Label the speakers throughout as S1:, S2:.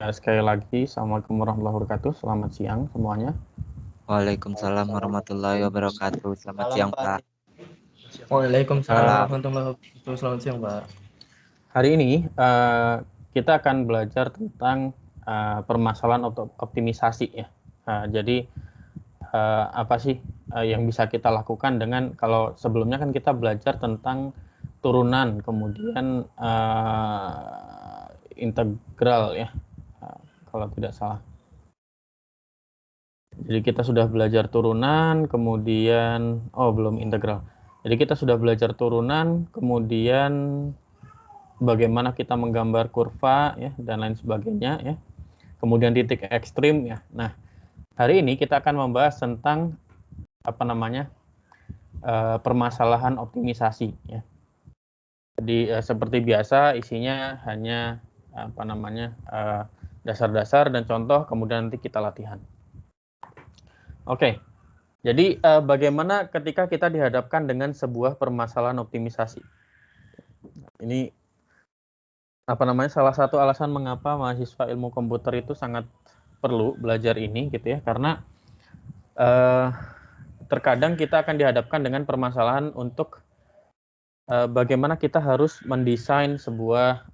S1: Sekali lagi, Assalamualaikum warahmatullahi wabarakatuh. Selamat siang semuanya.
S2: Waalaikumsalam warahmatullahi wabarakatuh. Selamat siang, Pak.
S3: Waalaikumsalam
S1: Eh,
S3: warahmatullahi wabarakatuh. Selamat siang, Pak.
S1: Hari ini kita akan belajar tentang permasalahan optimisasi ya. Jadi apa sih yang bisa kita lakukan dengan kalau sebelumnya kan kita belajar tentang turunan, kemudian integral ya, kalau tidak salah. Jadi kita sudah belajar turunan, kemudian belum integral. Jadi kita sudah belajar turunan, kemudian bagaimana kita menggambar kurva ya dan lain sebagainya ya. Kemudian titik ekstrim ya. Nah, hari ini kita akan membahas tentang permasalahan optimisasi ya. Jadi seperti biasa isinya hanya dasar-dasar dan contoh, kemudian nanti kita latihan. Oke. Jadi bagaimana ketika kita dihadapkan dengan sebuah permasalahan optimisasi? Ini salah satu alasan mengapa mahasiswa ilmu komputer itu sangat perlu belajar ini gitu ya, karena terkadang kita akan dihadapkan dengan permasalahan untuk bagaimana kita harus mendesain sebuah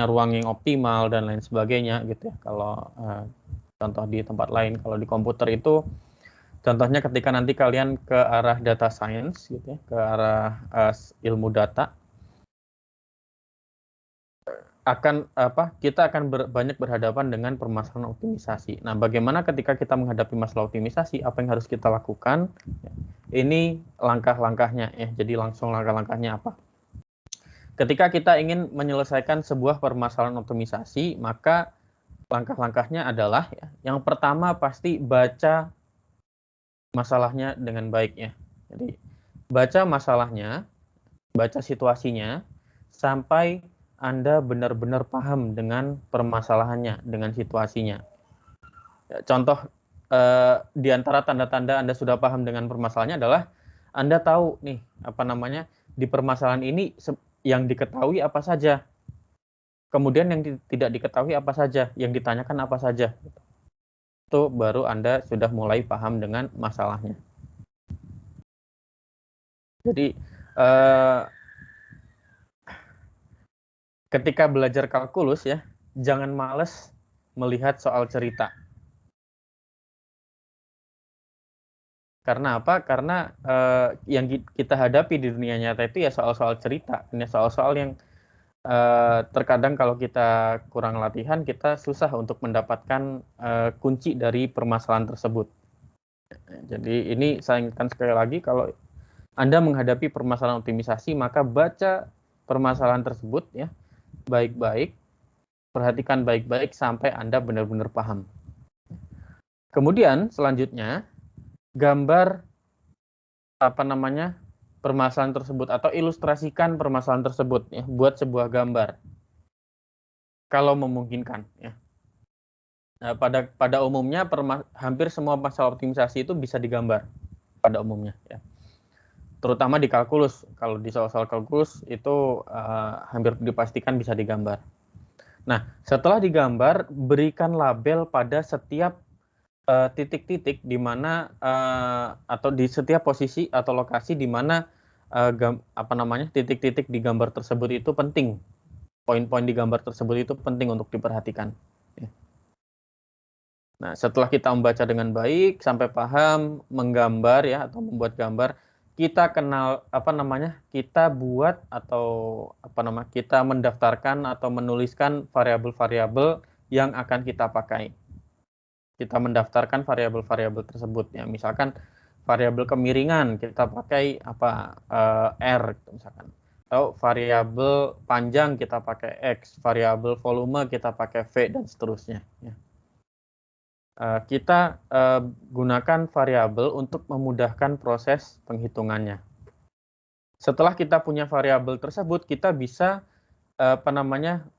S1: ruang yang optimal dan lain sebagainya gitu ya. Kalau contoh di tempat lain, kalau di komputer itu contohnya ketika nanti kalian ke arah data science gitu ya, ke arah ilmu data, kita akan banyak berhadapan dengan permasalahan optimisasi. Nah, bagaimana ketika kita menghadapi masalah optimisasi, apa yang harus kita lakukan? Ini langkah-langkahnya ya. Jadi langsung langkah-langkahnya apa? Ketika kita ingin menyelesaikan sebuah permasalahan optimisasi, maka langkah-langkahnya adalah ya, yang pertama pasti baca masalahnya dengan baik ya. Jadi baca masalahnya, baca situasinya sampai Anda benar-benar paham dengan permasalahannya, dengan situasinya. Contoh di antara tanda-tanda Anda sudah paham dengan permasalahannya adalah Anda tahu nih di permasalahan ini yang diketahui apa saja, kemudian yang tidak diketahui apa saja, yang ditanyakan apa saja. Itu baru Anda sudah mulai paham dengan masalahnya. Jadi ketika belajar kalkulus ya, jangan males melihat soal cerita. Karena apa? Karena yang kita hadapi di dunia nyata itu ya soal-soal cerita, ini soal-soal yang terkadang kalau kita kurang latihan, kita susah untuk mendapatkan kunci dari permasalahan tersebut. Jadi ini saya ingatkan sekali lagi, kalau Anda menghadapi permasalahan optimisasi, maka baca permasalahan tersebut ya baik-baik, perhatikan baik-baik sampai Anda benar-benar paham. Kemudian selanjutnya gambar permasalahan tersebut atau ilustrasikan permasalahan tersebut ya, buat sebuah gambar kalau memungkinkan ya. Nah, pada umumnya hampir semua masalah optimisasi itu bisa digambar pada umumnya ya. Terutama di kalkulus. Kalau di soal-soal kalkulus itu hampir dipastikan bisa digambar. Nah, setelah digambar, berikan label pada setiap titik-titik di mana atau di setiap posisi atau lokasi di mana titik-titik di gambar tersebut itu penting. Poin-poin di gambar tersebut itu penting untuk diperhatikan. Nah, setelah kita membaca dengan baik sampai paham, menggambar ya atau membuat gambar, kita kenal kita buat atau kita mendaftarkan atau menuliskan variabel-variabel yang akan kita pakai. Kita mendaftarkan variabel-variabel tersebut ya. Misalkan variabel kemiringan kita pakai R misalkan. Atau variabel panjang kita pakai X, variabel volume kita pakai V dan seterusnya ya. Kita gunakan variabel untuk memudahkan proses penghitungannya. Setelah kita punya variabel tersebut, kita bisa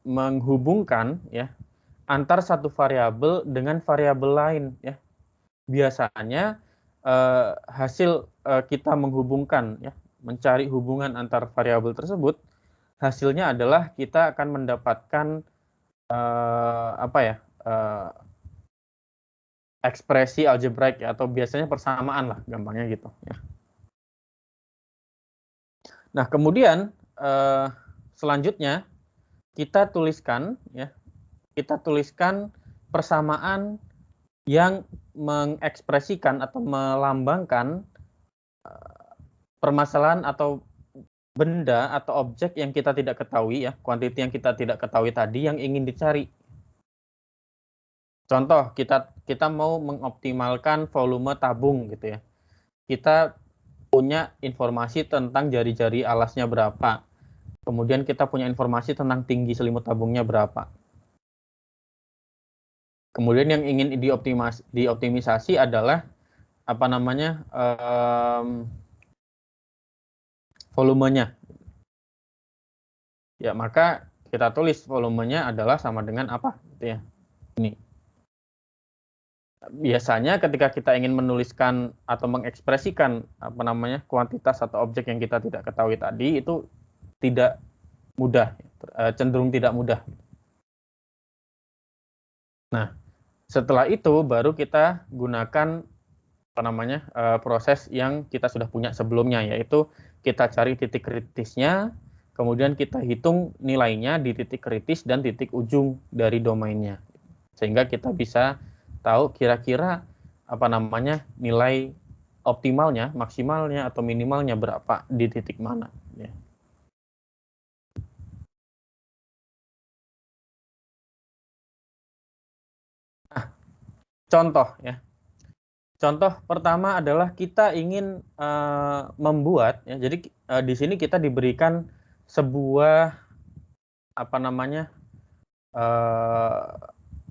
S1: menghubungkan ya antar satu variabel dengan variabel lain ya. Biasanya hasil kita menghubungkan ya, mencari hubungan antar variabel tersebut, hasilnya adalah kita akan mendapatkan apa ya, ekspresi algebraik ya, atau biasanya persamaan lah, gampangnya gitu ya. Nah, kemudian selanjutnya kita tuliskan ya, kita tuliskan persamaan yang mengekspresikan atau melambangkan permasalahan atau benda atau objek yang kita tidak ketahui ya, kuantiti yang kita tidak ketahui tadi yang ingin dicari. Contoh, kita mau mengoptimalkan volume tabung gitu ya. Kita punya informasi tentang jari-jari alasnya berapa. Kemudian kita punya informasi tentang tinggi selimut tabungnya berapa. Kemudian yang ingin dioptimisasi adalah apa namanya, volumenya. Ya, maka kita tulis volumenya adalah sama dengan apa gitu ya. Ini. Biasanya ketika kita ingin menuliskan atau mengekspresikan apa namanya, kuantitas atau objek yang kita tidak ketahui tadi, itu tidak mudah, cenderung tidak mudah. Nah, setelah itu baru kita gunakan apa namanya, proses yang kita sudah punya sebelumnya, yaitu kita cari titik kritisnya, kemudian kita hitung nilainya di titik kritis dan titik ujung dari domainnya, sehingga kita bisa tahu kira-kira apa namanya, nilai optimalnya, maksimalnya atau minimalnya berapa di titik mana ya. Nah, contoh ya. Contoh pertama adalah kita ingin membuat ya. Jadi di sini kita diberikan sebuah apa namanya,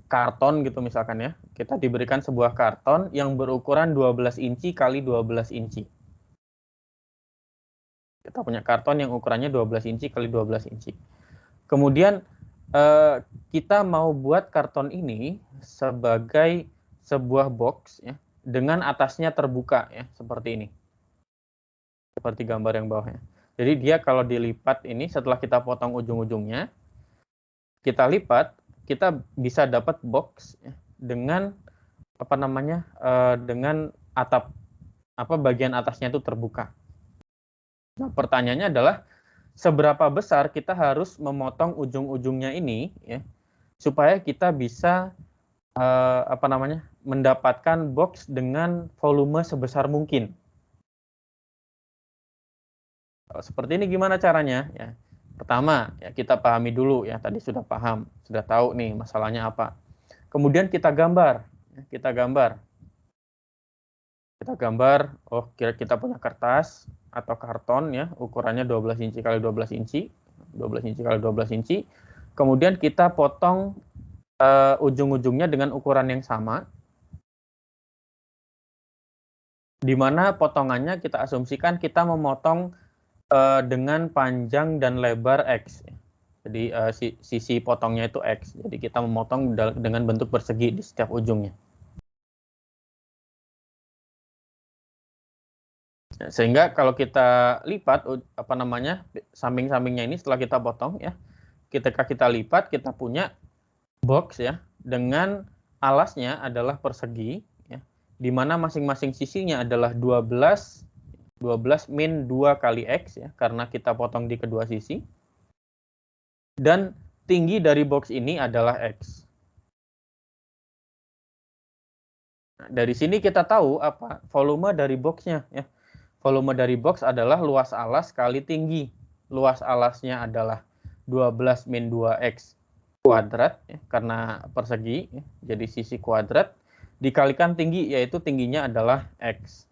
S1: karton gitu misalkan ya. Kita diberikan sebuah karton yang berukuran 12 inci kali 12 inci. Kita punya karton yang ukurannya 12 inci kali 12 inci. Kemudian kita mau buat karton ini sebagai sebuah box ya, dengan atasnya terbuka ya, seperti ini. Seperti gambar yang bawahnya. Jadi dia kalau dilipat ini, setelah kita potong ujung-ujungnya, kita lipat, kita bisa dapat box ya, dengan apa namanya, dengan atap, apa bagian atasnya itu terbuka. Nah, pertanyaannya adalah seberapa besar kita harus memotong ujung-ujungnya ini ya, supaya kita bisa apa namanya, mendapatkan box dengan volume sebesar mungkin. Seperti ini gimana caranya ya? Pertama ya, kita pahami dulu ya, tadi sudah paham, sudah tahu nih masalahnya apa. Kemudian kita gambar ya, kita gambar, oh kira kita punya kertas atau karton ya, ukurannya 12 inci kali 12 inci, 12 inci kali 12 inci. Kemudian kita potong ujung-ujungnya dengan ukuran yang sama, di mana potongannya kita asumsikan kita memotong dengan panjang dan lebar X. Jadi sisi potongnya itu X. Jadi kita memotong dengan bentuk persegi di setiap ujungnya. Sehingga kalau kita lipat apa namanya, samping-sampingnya ini setelah kita potong ya, ketika kita lipat kita punya box ya, dengan alasnya adalah persegi ya, di mana masing-masing sisinya adalah 12 min 2 kali X ya, karena kita potong di kedua sisi. Dan tinggi dari box ini adalah X. Nah, dari sini kita tahu apa volume dari boxnya ya. Volume dari box adalah luas alas kali tinggi. Luas alasnya adalah 12 min 2X kuadrat ya, karena persegi ya, jadi sisi kuadrat dikalikan tinggi, yaitu tingginya adalah X.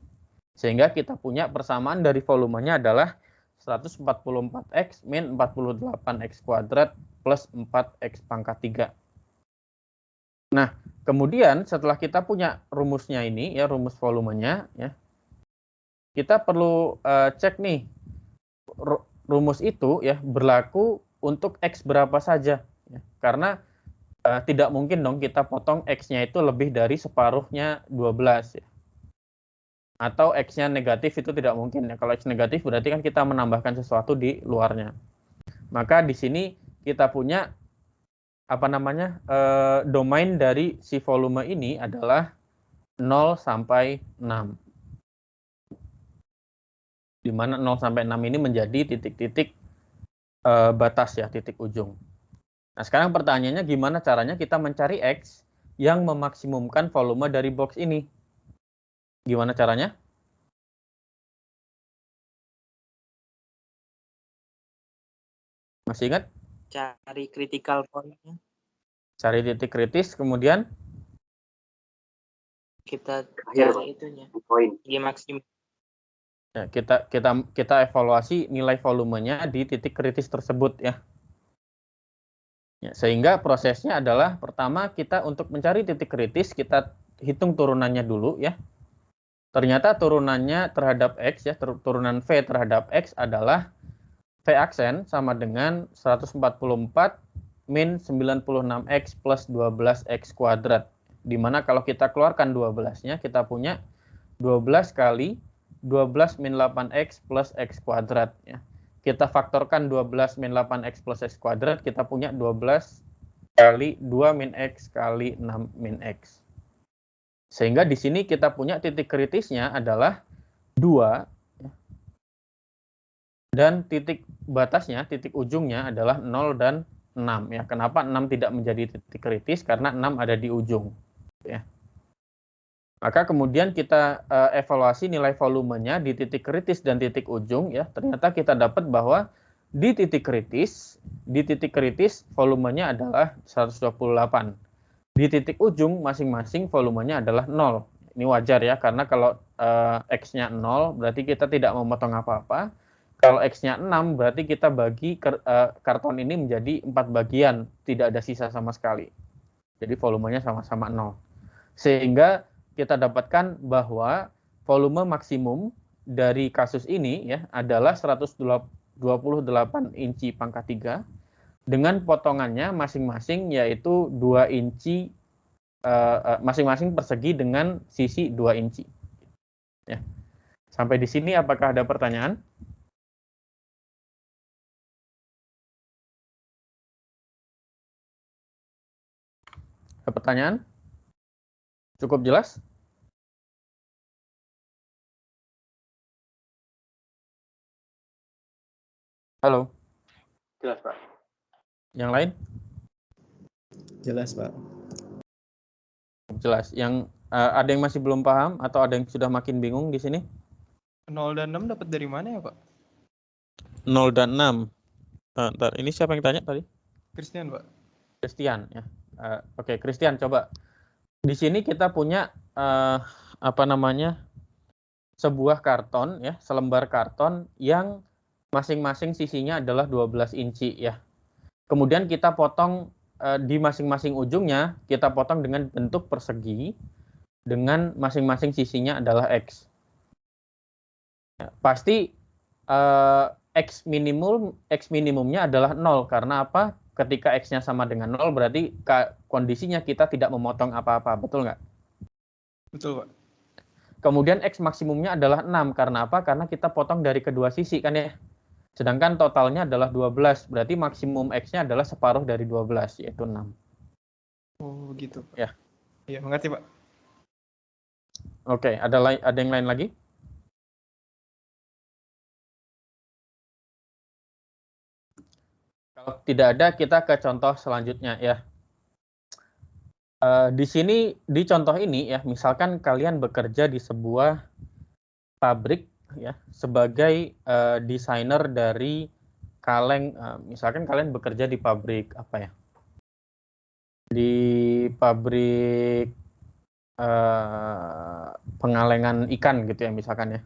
S1: Sehingga kita punya persamaan dari volumenya adalah 144X min 48X kuadrat plus 4X pangkat 3. Nah, kemudian setelah kita punya rumusnya ini, ya rumus volumenya, ya, kita perlu cek nih, rumus itu ya berlaku untuk X berapa saja. Ya, karena tidak mungkin dong kita potong X-nya itu lebih dari separuhnya 12. Ya. Atau X-nya negatif, itu tidak mungkin ya. Kalau X negatif berarti kan kita menambahkan sesuatu di luarnya. Maka di sini kita punya apa namanya, domain dari si volume ini adalah 0 sampai 6. Di mana 0 sampai 6 ini menjadi titik-titik batas ya, titik ujung. Nah, sekarang pertanyaannya gimana caranya kita mencari X yang memaksimumkan volume dari box ini? Gimana caranya? Masih ingat?
S4: Cari critical point-nya.
S1: Cari titik kritis, kemudian
S4: Kita cari itunya. Di maksimum.
S1: ya, kita evaluasi nilai volumenya di titik kritis tersebut ya. Sehingga prosesnya adalah pertama kita untuk mencari titik kritis kita hitung turunannya dulu ya. Ternyata turunannya terhadap X ya, turunan V terhadap X adalah V aksen sama dengan 144 min 96X plus 12X kuadrat. Dimana kalau kita keluarkan 12-nya kita punya 12 kali 12 min 8X plus X kuadrat ya. Kita faktorkan 12 min 8X plus X kuadrat, kita punya 12 kali 2 min X kali 6 min X. Sehingga di sini kita punya titik kritisnya adalah 2 dan titik batasnya, titik ujungnya adalah 0 dan 6 ya. Kenapa 6 tidak menjadi titik kritis? Karena 6 ada di ujung ya. Maka kemudian kita evaluasi nilai volumenya di titik kritis dan titik ujung ya. Ternyata kita dapat bahwa di titik kritis volumenya adalah 128. Di titik ujung masing-masing volumenya adalah 0. Ini wajar ya, karena kalau X-nya 0 berarti kita tidak memotong apa-apa. Kalau X-nya 6 berarti kita bagi karton ini menjadi 4 bagian, tidak ada sisa sama sekali. Jadi volumenya sama-sama 0. Sehingga kita dapatkan bahwa volume maksimum dari kasus ini ya adalah 128 inci pangkat 3 dengan potongannya masing-masing yaitu 2 inci masing-masing persegi dengan sisi 2 inci. Ya. Sampai di sini apakah ada pertanyaan? Ada pertanyaan? Cukup jelas? Halo?
S5: Jelas, Pak.
S1: Yang lain?
S3: Jelas, Pak.
S1: Jelas. Yang ada yang masih belum paham atau ada yang sudah makin bingung di sini?
S6: 0 dan 6 dapat dari mana ya, Pak?
S1: 0 dan 6. Ntar, ini siapa yang tanya tadi?
S6: Christian, Pak.
S1: Christian ya. Oke, Christian coba. Di sini kita punya apa namanya? Sebuah karton ya, selembar karton yang masing-masing sisinya adalah 12 inci ya. Kemudian kita potong di masing-masing ujungnya, kita potong dengan bentuk persegi dengan masing-masing sisinya adalah X. Ya, pasti X minimumnya adalah 0 karena apa? Ketika X-nya sama dengan 0 berarti kondisinya kita tidak memotong apa-apa, betul nggak?
S6: Betul, Pak.
S1: Kemudian X maksimumnya adalah 6 karena apa? Karena kita potong dari kedua sisi kan ya. Sedangkan totalnya adalah 12, berarti maksimum X-nya adalah separuh dari 12 yaitu 6.
S6: Oh, begitu, Pak.
S1: Ya.
S6: Iya, mengerti, Pak.
S1: Oke, ada yang lain lagi? Kalau tidak ada, kita ke contoh selanjutnya ya. Di sini, di contoh ini ya, misalkan kalian bekerja di sebuah pabrik ya, sebagai desainer dari kaleng, misalkan kalian bekerja di pabrik apa ya? Di pabrik pengalengan ikan gitu ya misalkan ya.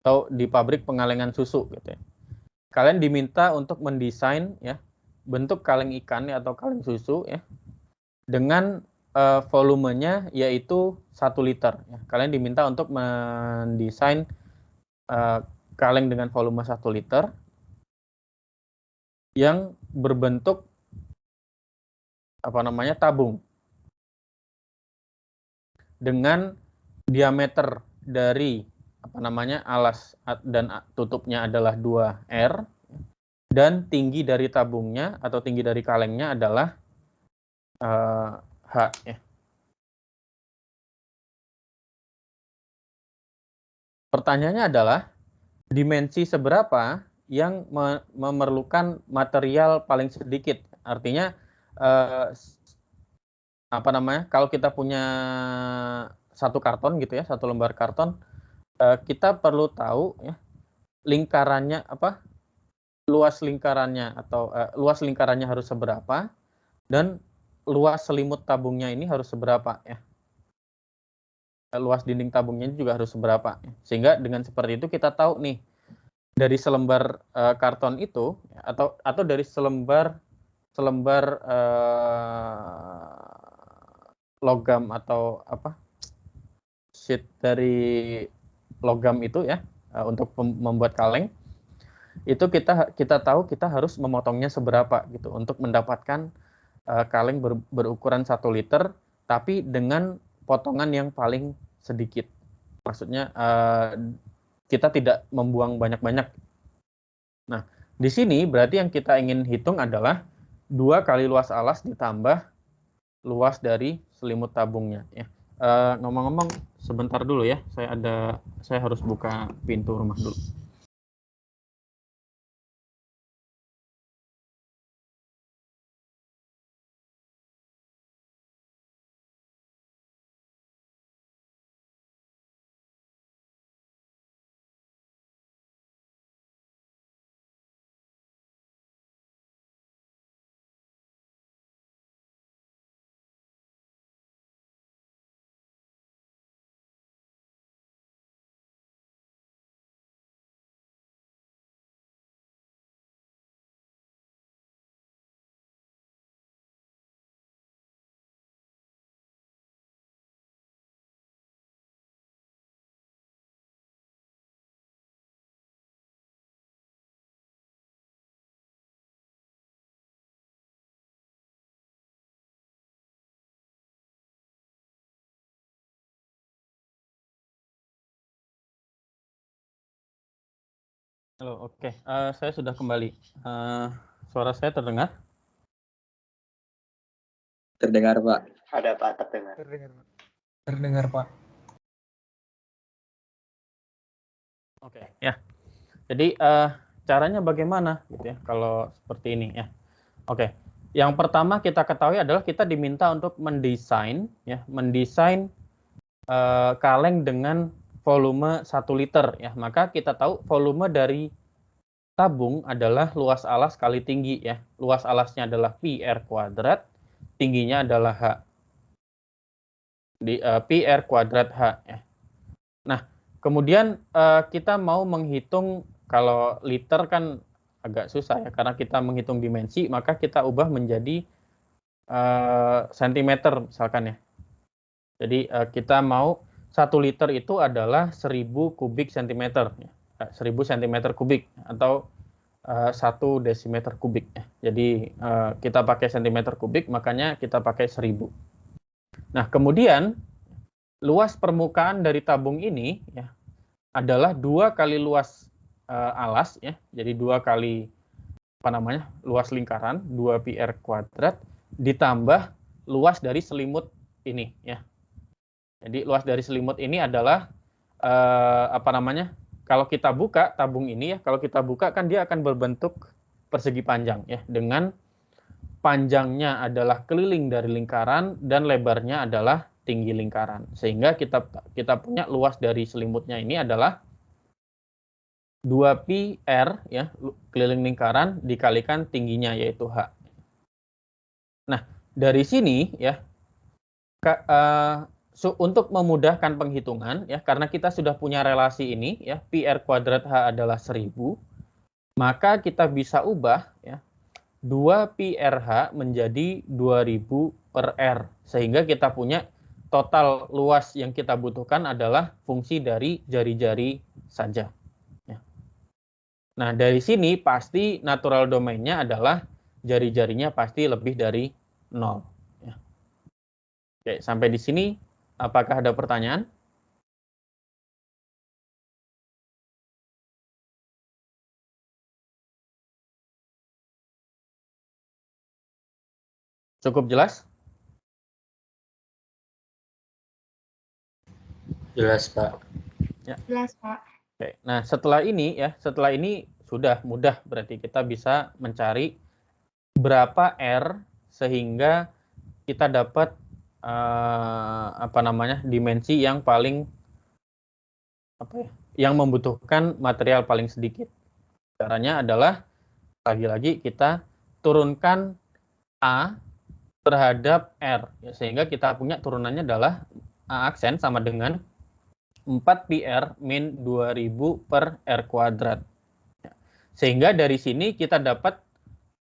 S1: Atau di pabrik pengalengan susu gitu ya. Kalian diminta untuk mendesain ya bentuk kaleng ikan ya, atau kaleng susu ya dengan volumenya yaitu 1 liter. Ya. Kalian diminta untuk mendesain kaleng dengan volume 1 liter yang berbentuk apa namanya tabung dengan diameter dari apa namanya alas dan tutupnya adalah 2R dan tinggi dari tabungnya atau tinggi dari kalengnya adalah H ya. Pertanyaannya adalah dimensi seberapa yang memerlukan material paling sedikit. Artinya apa namanya? Kalau kita punya satu karton gitu ya, satu lembar karton, kita perlu tahu ya lingkarannya apa? Luas lingkarannya atau luas lingkarannya harus seberapa dan luas selimut tabungnya ini harus seberapa ya. Luas dinding tabungnya juga harus seberapa. Sehingga dengan seperti itu kita tahu nih dari selembar karton itu atau dari selembar logam atau apa sheet dari logam itu ya untuk membuat kaleng itu kita tahu kita harus memotongnya seberapa gitu untuk mendapatkan kaleng berukuran 1 liter tapi dengan potongan yang paling sedikit. Maksudnya kita tidak membuang banyak-banyak. Nah, di sini berarti yang kita ingin hitung adalah 2 kali luas alas ditambah luas dari selimut tabungnya. Ya. Ngomong-ngomong, sebentar dulu ya. Saya harus buka pintu rumah dulu. Halo, oke. Saya sudah kembali. Suara saya terdengar?
S3: Terdengar, Pak.
S5: Ada Pak, terdengar.
S6: Terdengar, Pak.
S1: Oke, ya. Jadi caranya bagaimana gitu ya kalau seperti ini ya. Oke. Yang pertama kita ketahui adalah kita diminta untuk mendesain kaleng dengan volume 1 liter ya. Maka kita tahu volume dari tabung adalah luas alas kali tinggi ya. Luas alasnya adalah pi r kuadrat, tingginya adalah H. Pi r kuadrat H ya. Nah, kemudian kita mau menghitung kalau liter kan agak susah ya karena kita menghitung dimensi, maka kita ubah menjadi sentimeter misalkan ya. Jadi kita mau 1 liter itu adalah 1000 kubik sentimeter, 1000 sentimeter kubik atau 1 desimeter kubik. Jadi kita pakai sentimeter kubik, makanya kita pakai 1000. Nah kemudian luas permukaan dari tabung ini ya adalah 2 kali luas alas ya, jadi 2 kali luas lingkaran 2 pi r kuadrat ditambah luas dari selimut ini ya. Jadi luas dari selimut ini adalah kalau kita buka tabung ini ya, kalau kita buka kan dia akan berbentuk persegi panjang ya, dengan panjangnya adalah keliling dari lingkaran dan lebarnya adalah tinggi lingkaran. Sehingga kita punya luas dari selimutnya ini adalah 2 pi r ya, keliling lingkaran dikalikan tingginya yaitu H. Nah, dari sini ya untuk memudahkan penghitungan ya, karena kita sudah punya relasi ini ya, pi r kuadrat H adalah 1000, maka kita bisa ubah ya 2 pi RH menjadi 2000 per R, sehingga kita punya total luas yang kita butuhkan adalah fungsi dari jari-jari saja. Ya. Nah, dari sini pasti natural domain-nya adalah jari-jarinya pasti lebih dari 0. Ya. Oke, sampai di sini apakah ada pertanyaan? Cukup jelas?
S6: Jelas, Pak.
S5: Jelas, Pak.
S1: Oke. Nah, setelah ini sudah mudah, berarti kita bisa mencari berapa R sehingga kita dapat dimensi yang paling yang membutuhkan material paling sedikit. Caranya adalah lagi-lagi kita turunkan A terhadap R, ya, sehingga kita punya turunannya adalah A aksen sama dengan 4πr min 2000 per R kuadrat. Sehingga dari sini kita dapat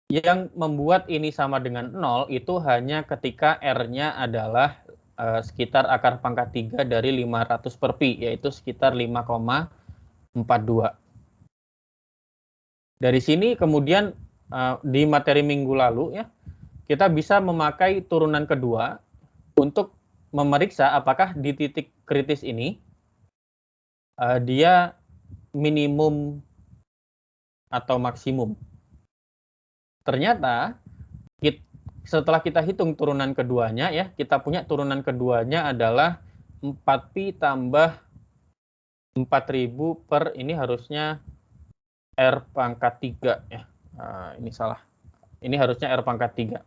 S1: yang membuat ini sama dengan 0 itu hanya ketika R-nya adalah sekitar akar pangkat 3 dari 500 per pi, yaitu sekitar 5,42. Dari sini kemudian di materi minggu lalu ya, kita bisa memakai turunan kedua untuk memeriksa apakah di titik kritis ini dia minimum atau maksimum. Ternyata setelah kita hitung turunan keduanya ya, kita punya turunan keduanya adalah 4pi tambah 4000 per ini harusnya R pangkat 3 ya. Ini salah. Ini harusnya R pangkat 3.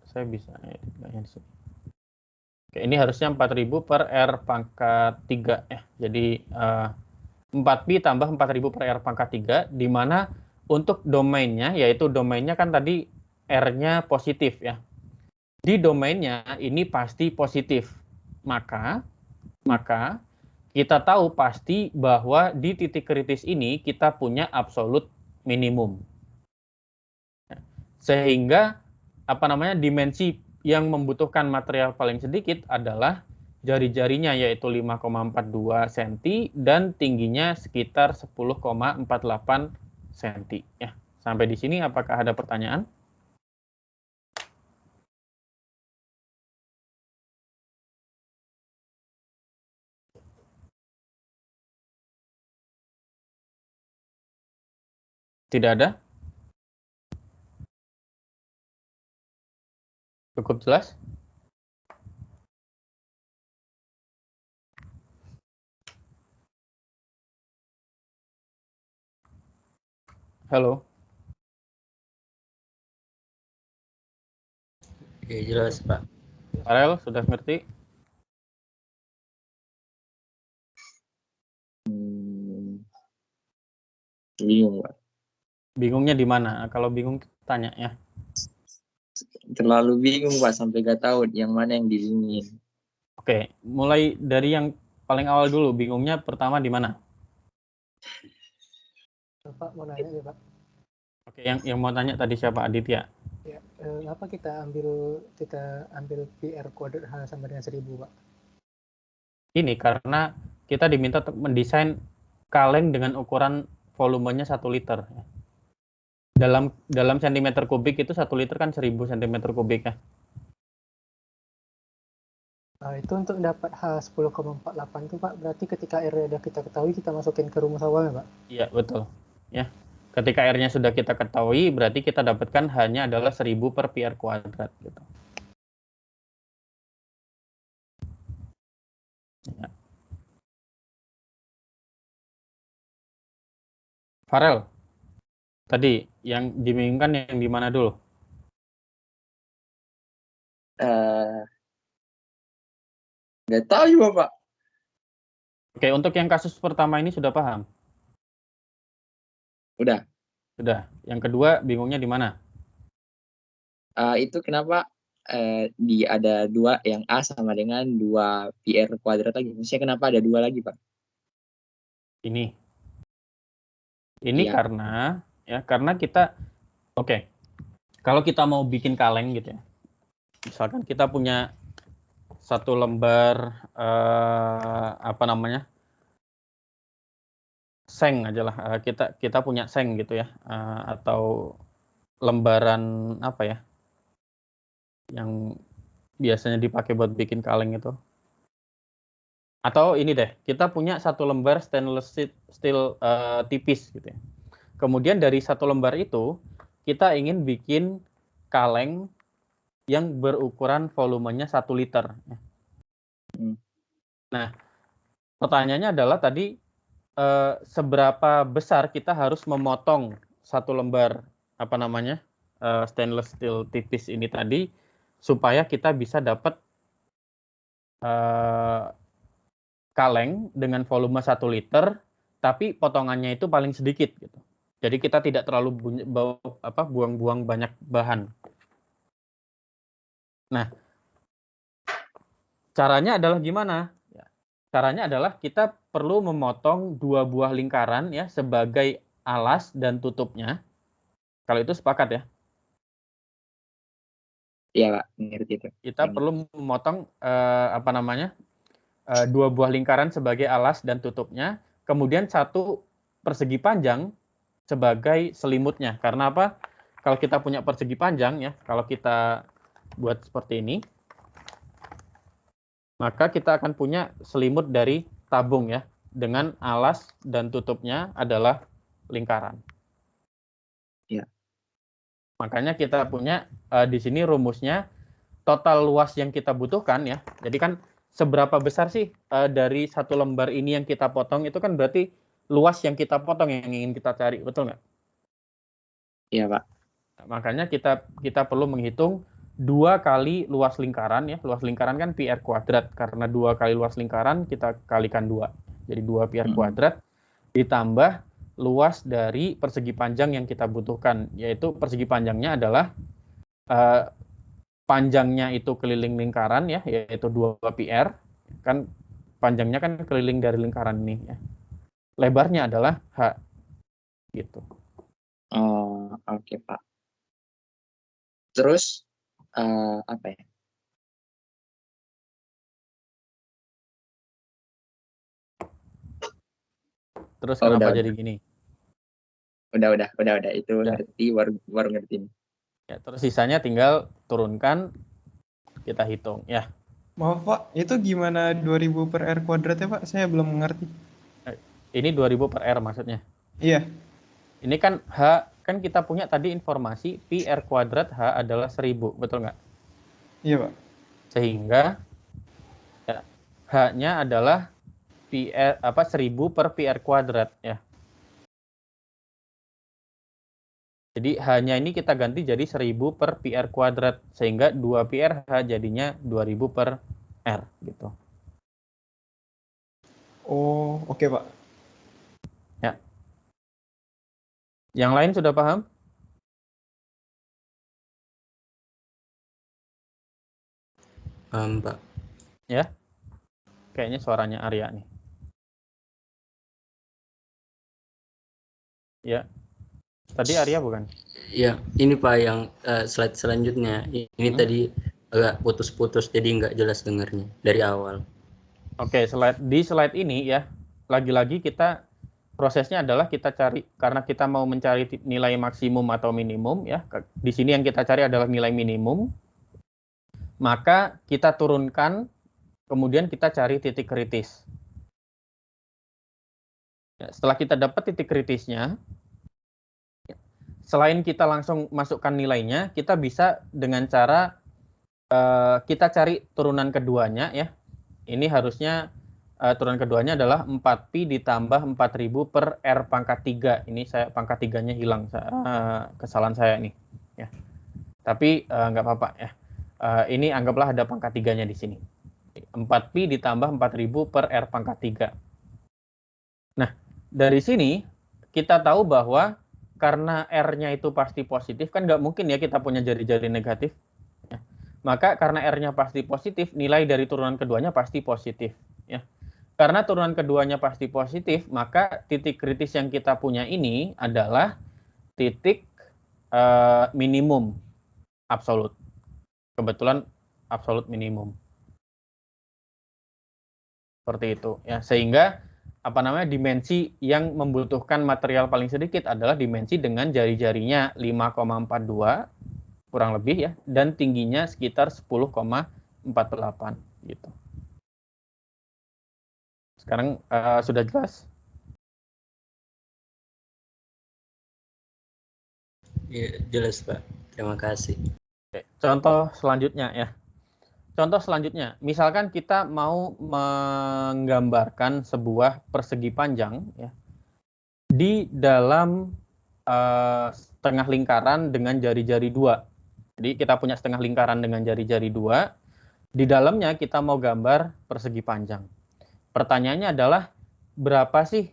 S1: Saya bisa editnya di sini. Oke, ini harusnya 4000 per R pangkat 3 ya. Jadi 4pi tambah 4000 per R pangkat 3, di mana untuk domainnya, yaitu domainnya kan tadi R-nya positif ya. Di domainnya ini pasti positif. Maka kita tahu pasti bahwa di titik kritis ini kita punya absolut minimum. Sehingga dimensi yang membutuhkan material paling sedikit adalah jari-jarinya, yaitu 5,42 cm dan tingginya sekitar 10,48 cm ya. Sampai di sini apakah ada pertanyaan? Tidak ada? Cukup jelas? Halo?
S6: Oke, jelas, Pak.
S1: Farel, sudah ngerti?
S3: Bingung, Pak.
S1: Bingungnya di mana? Kalau bingung tanya ya.
S3: Terlalu bingung, Pak, sampai gak tahu yang mana yang dibingungin.
S1: Oke, mulai dari yang paling awal dulu. Bingungnya pertama di mana?
S7: Pak mau nanya ya Pak.
S1: Oke, yang mau tanya tadi siapa? Aditya?
S7: Ya, kenapa kita ambil PR kuadrat H sama dengan 1000 Pak?
S1: Ini karena kita diminta untuk mendesain kaleng dengan ukuran volumenya 1 liter. Dalam sentimeter kubik itu 1 liter kan 1000 cm kubik ya.
S7: Itu untuk dapat H10,48 itu Pak, berarti ketika R udah kita ketahui kita masukin ke rumus awalnya Pak?
S1: Iya, betul. Ya. Ketika R-nya sudah kita ketahui, berarti kita dapatkan hanya adalah 1000 per PR kuadrat gitu. Ya. Farel, tadi yang dibingungkan yang di mana dulu?
S3: Nggak tahu juga, Pak.
S1: Oke, untuk yang kasus pertama ini sudah paham?
S3: Udah.
S1: Sudah. Yang kedua, bingungnya di mana?
S3: Itu kenapa ada 2 yang A sama dengan 2 PR kuadrat lagi? Maksudnya kenapa ada 2 lagi, Pak?
S1: Ini
S3: Iya.
S1: karena kita kalau kita mau bikin kaleng gitu ya, misalkan kita punya satu lembar seng aja lah, kita punya seng gitu ya, atau lembaran yang biasanya dipakai buat bikin kaleng itu. Atau ini deh, kita punya satu lembar stainless steel tipis gitu ya. kemudian dari satu lembar itu kita ingin bikin kaleng yang berukuran volumenya 1 liter. Nah, pertanyaannya adalah tadi seberapa besar kita harus memotong satu lembar stainless steel tipis ini tadi supaya kita bisa dapat kaleng dengan volume 1 liter, tapi potongannya itu paling sedikit gitu. Jadi kita tidak terlalu buang-buang banyak bahan. Nah, caranya adalah gimana? Caranya adalah kita perlu memotong 2 buah lingkaran ya sebagai alas dan tutupnya. Kalau itu sepakat ya?
S3: Iya Pak, ngerti itu.
S1: Kita perlu memotong 2 buah lingkaran sebagai alas dan tutupnya, kemudian 1 persegi panjang sebagai selimutnya. Karena apa? Kalau kita punya persegi panjang ya, kalau kita buat seperti ini, maka kita akan punya selimut dari tabung ya, dengan alas dan tutupnya adalah lingkaran.
S3: Ya.
S1: Makanya kita punya di sini rumusnya total luas yang kita butuhkan ya. Jadi kan seberapa besar sih dari satu lembar ini yang kita potong, itu kan berarti luas yang kita potong yang ingin kita cari, betul nggak?
S3: Iya Pak.
S1: Makanya kita perlu menghitung 2 kali luas lingkaran ya. Luas lingkaran kan pi r kuadrat, karena 2 kali luas lingkaran kita kalikan 2. Jadi 2 pi r kuadrat ditambah luas dari persegi panjang yang kita butuhkan, yaitu persegi panjangnya adalah panjangnya itu keliling lingkaran ya, yaitu 2 pi r. Kan panjangnya kan keliling dari lingkaran ini ya. Lebarnya adalah h. Gitu.
S3: Oh, oke Pak. Terus apa ya?
S1: Terus kenapa
S3: udah.
S1: jadi gini?
S3: Udah. Itu
S1: Udah.
S3: ngerti, baru ngerti.
S1: Ya, terus sisanya tinggal turunkan, kita hitung ya.
S5: Maaf Pak, itu gimana 2000 per R kuadrat ya Pak? Saya belum mengerti.
S1: Ini 2000 per R maksudnya?
S5: Iya.
S1: Ini kan H, kan kita punya tadi informasi pi R kuadrat H adalah 1000, betul nggak?
S5: Iya Pak.
S1: Sehingga ya, H-nya adalah 1000 per pi R kuadrat ya. Jadi H-nya ini kita ganti jadi 1000 per pi R kuadrat, sehingga 2 pi R H jadinya 2000 per R gitu.
S5: Oh, oke Pak.
S1: Ya. Yang lain sudah paham?
S6: Paham Pak.
S1: Ya. Kayaknya suaranya Arya nih. Ya. Tadi Arya bukan?
S6: Ya, ini Pak yang slide selanjutnya. Ini tadi agak putus-putus jadi nggak jelas dengarnya dari awal.
S1: Oke, di slide ini ya, lagi-lagi kita prosesnya adalah kita cari, karena kita mau mencari nilai maksimum atau minimum ya. Di sini yang kita cari adalah nilai minimum. Maka kita turunkan, kemudian kita cari titik kritis. Ya, setelah kita dapat titik kritisnya, selain kita langsung masukkan nilainya, kita bisa dengan cara kita cari turunan keduanya ya. Ini harusnya turunan keduanya adalah 4pi ditambah 4000 per R pangkat 3. Ini saya pangkat 3-nya hilang, kesalahan saya nih ya. Tapi nggak apa-apa ya. Ini anggaplah ada pangkat 3-nya di sini. 4pi ditambah 4000 per R pangkat 3. Nah, dari sini kita tahu bahwa karena R-nya itu pasti positif, kan nggak mungkin ya kita punya jari-jari negatif. Ya. Maka karena R-nya pasti positif, nilai dari turunan keduanya pasti positif. Ya. Karena turunan keduanya pasti positif, maka titik kritis yang kita punya ini adalah titik minimum absolut. Kebetulan absolut minimum. Seperti itu. Ya. Sehingga dimensi yang membutuhkan material paling sedikit adalah dimensi dengan jari-jarinya 5,42 kurang lebih ya, dan tingginya sekitar 10,48 gitu. Sekarang sudah jelas?
S6: Ya, jelas Pak. Terima kasih.
S1: Oke, contoh selanjutnya ya. Contoh selanjutnya, misalkan kita mau menggambarkan sebuah persegi panjang ya, di dalam setengah lingkaran dengan jari-jari dua. Jadi kita punya setengah lingkaran dengan jari-jari dua. Di dalamnya kita mau gambar persegi panjang. Pertanyaannya adalah berapa sih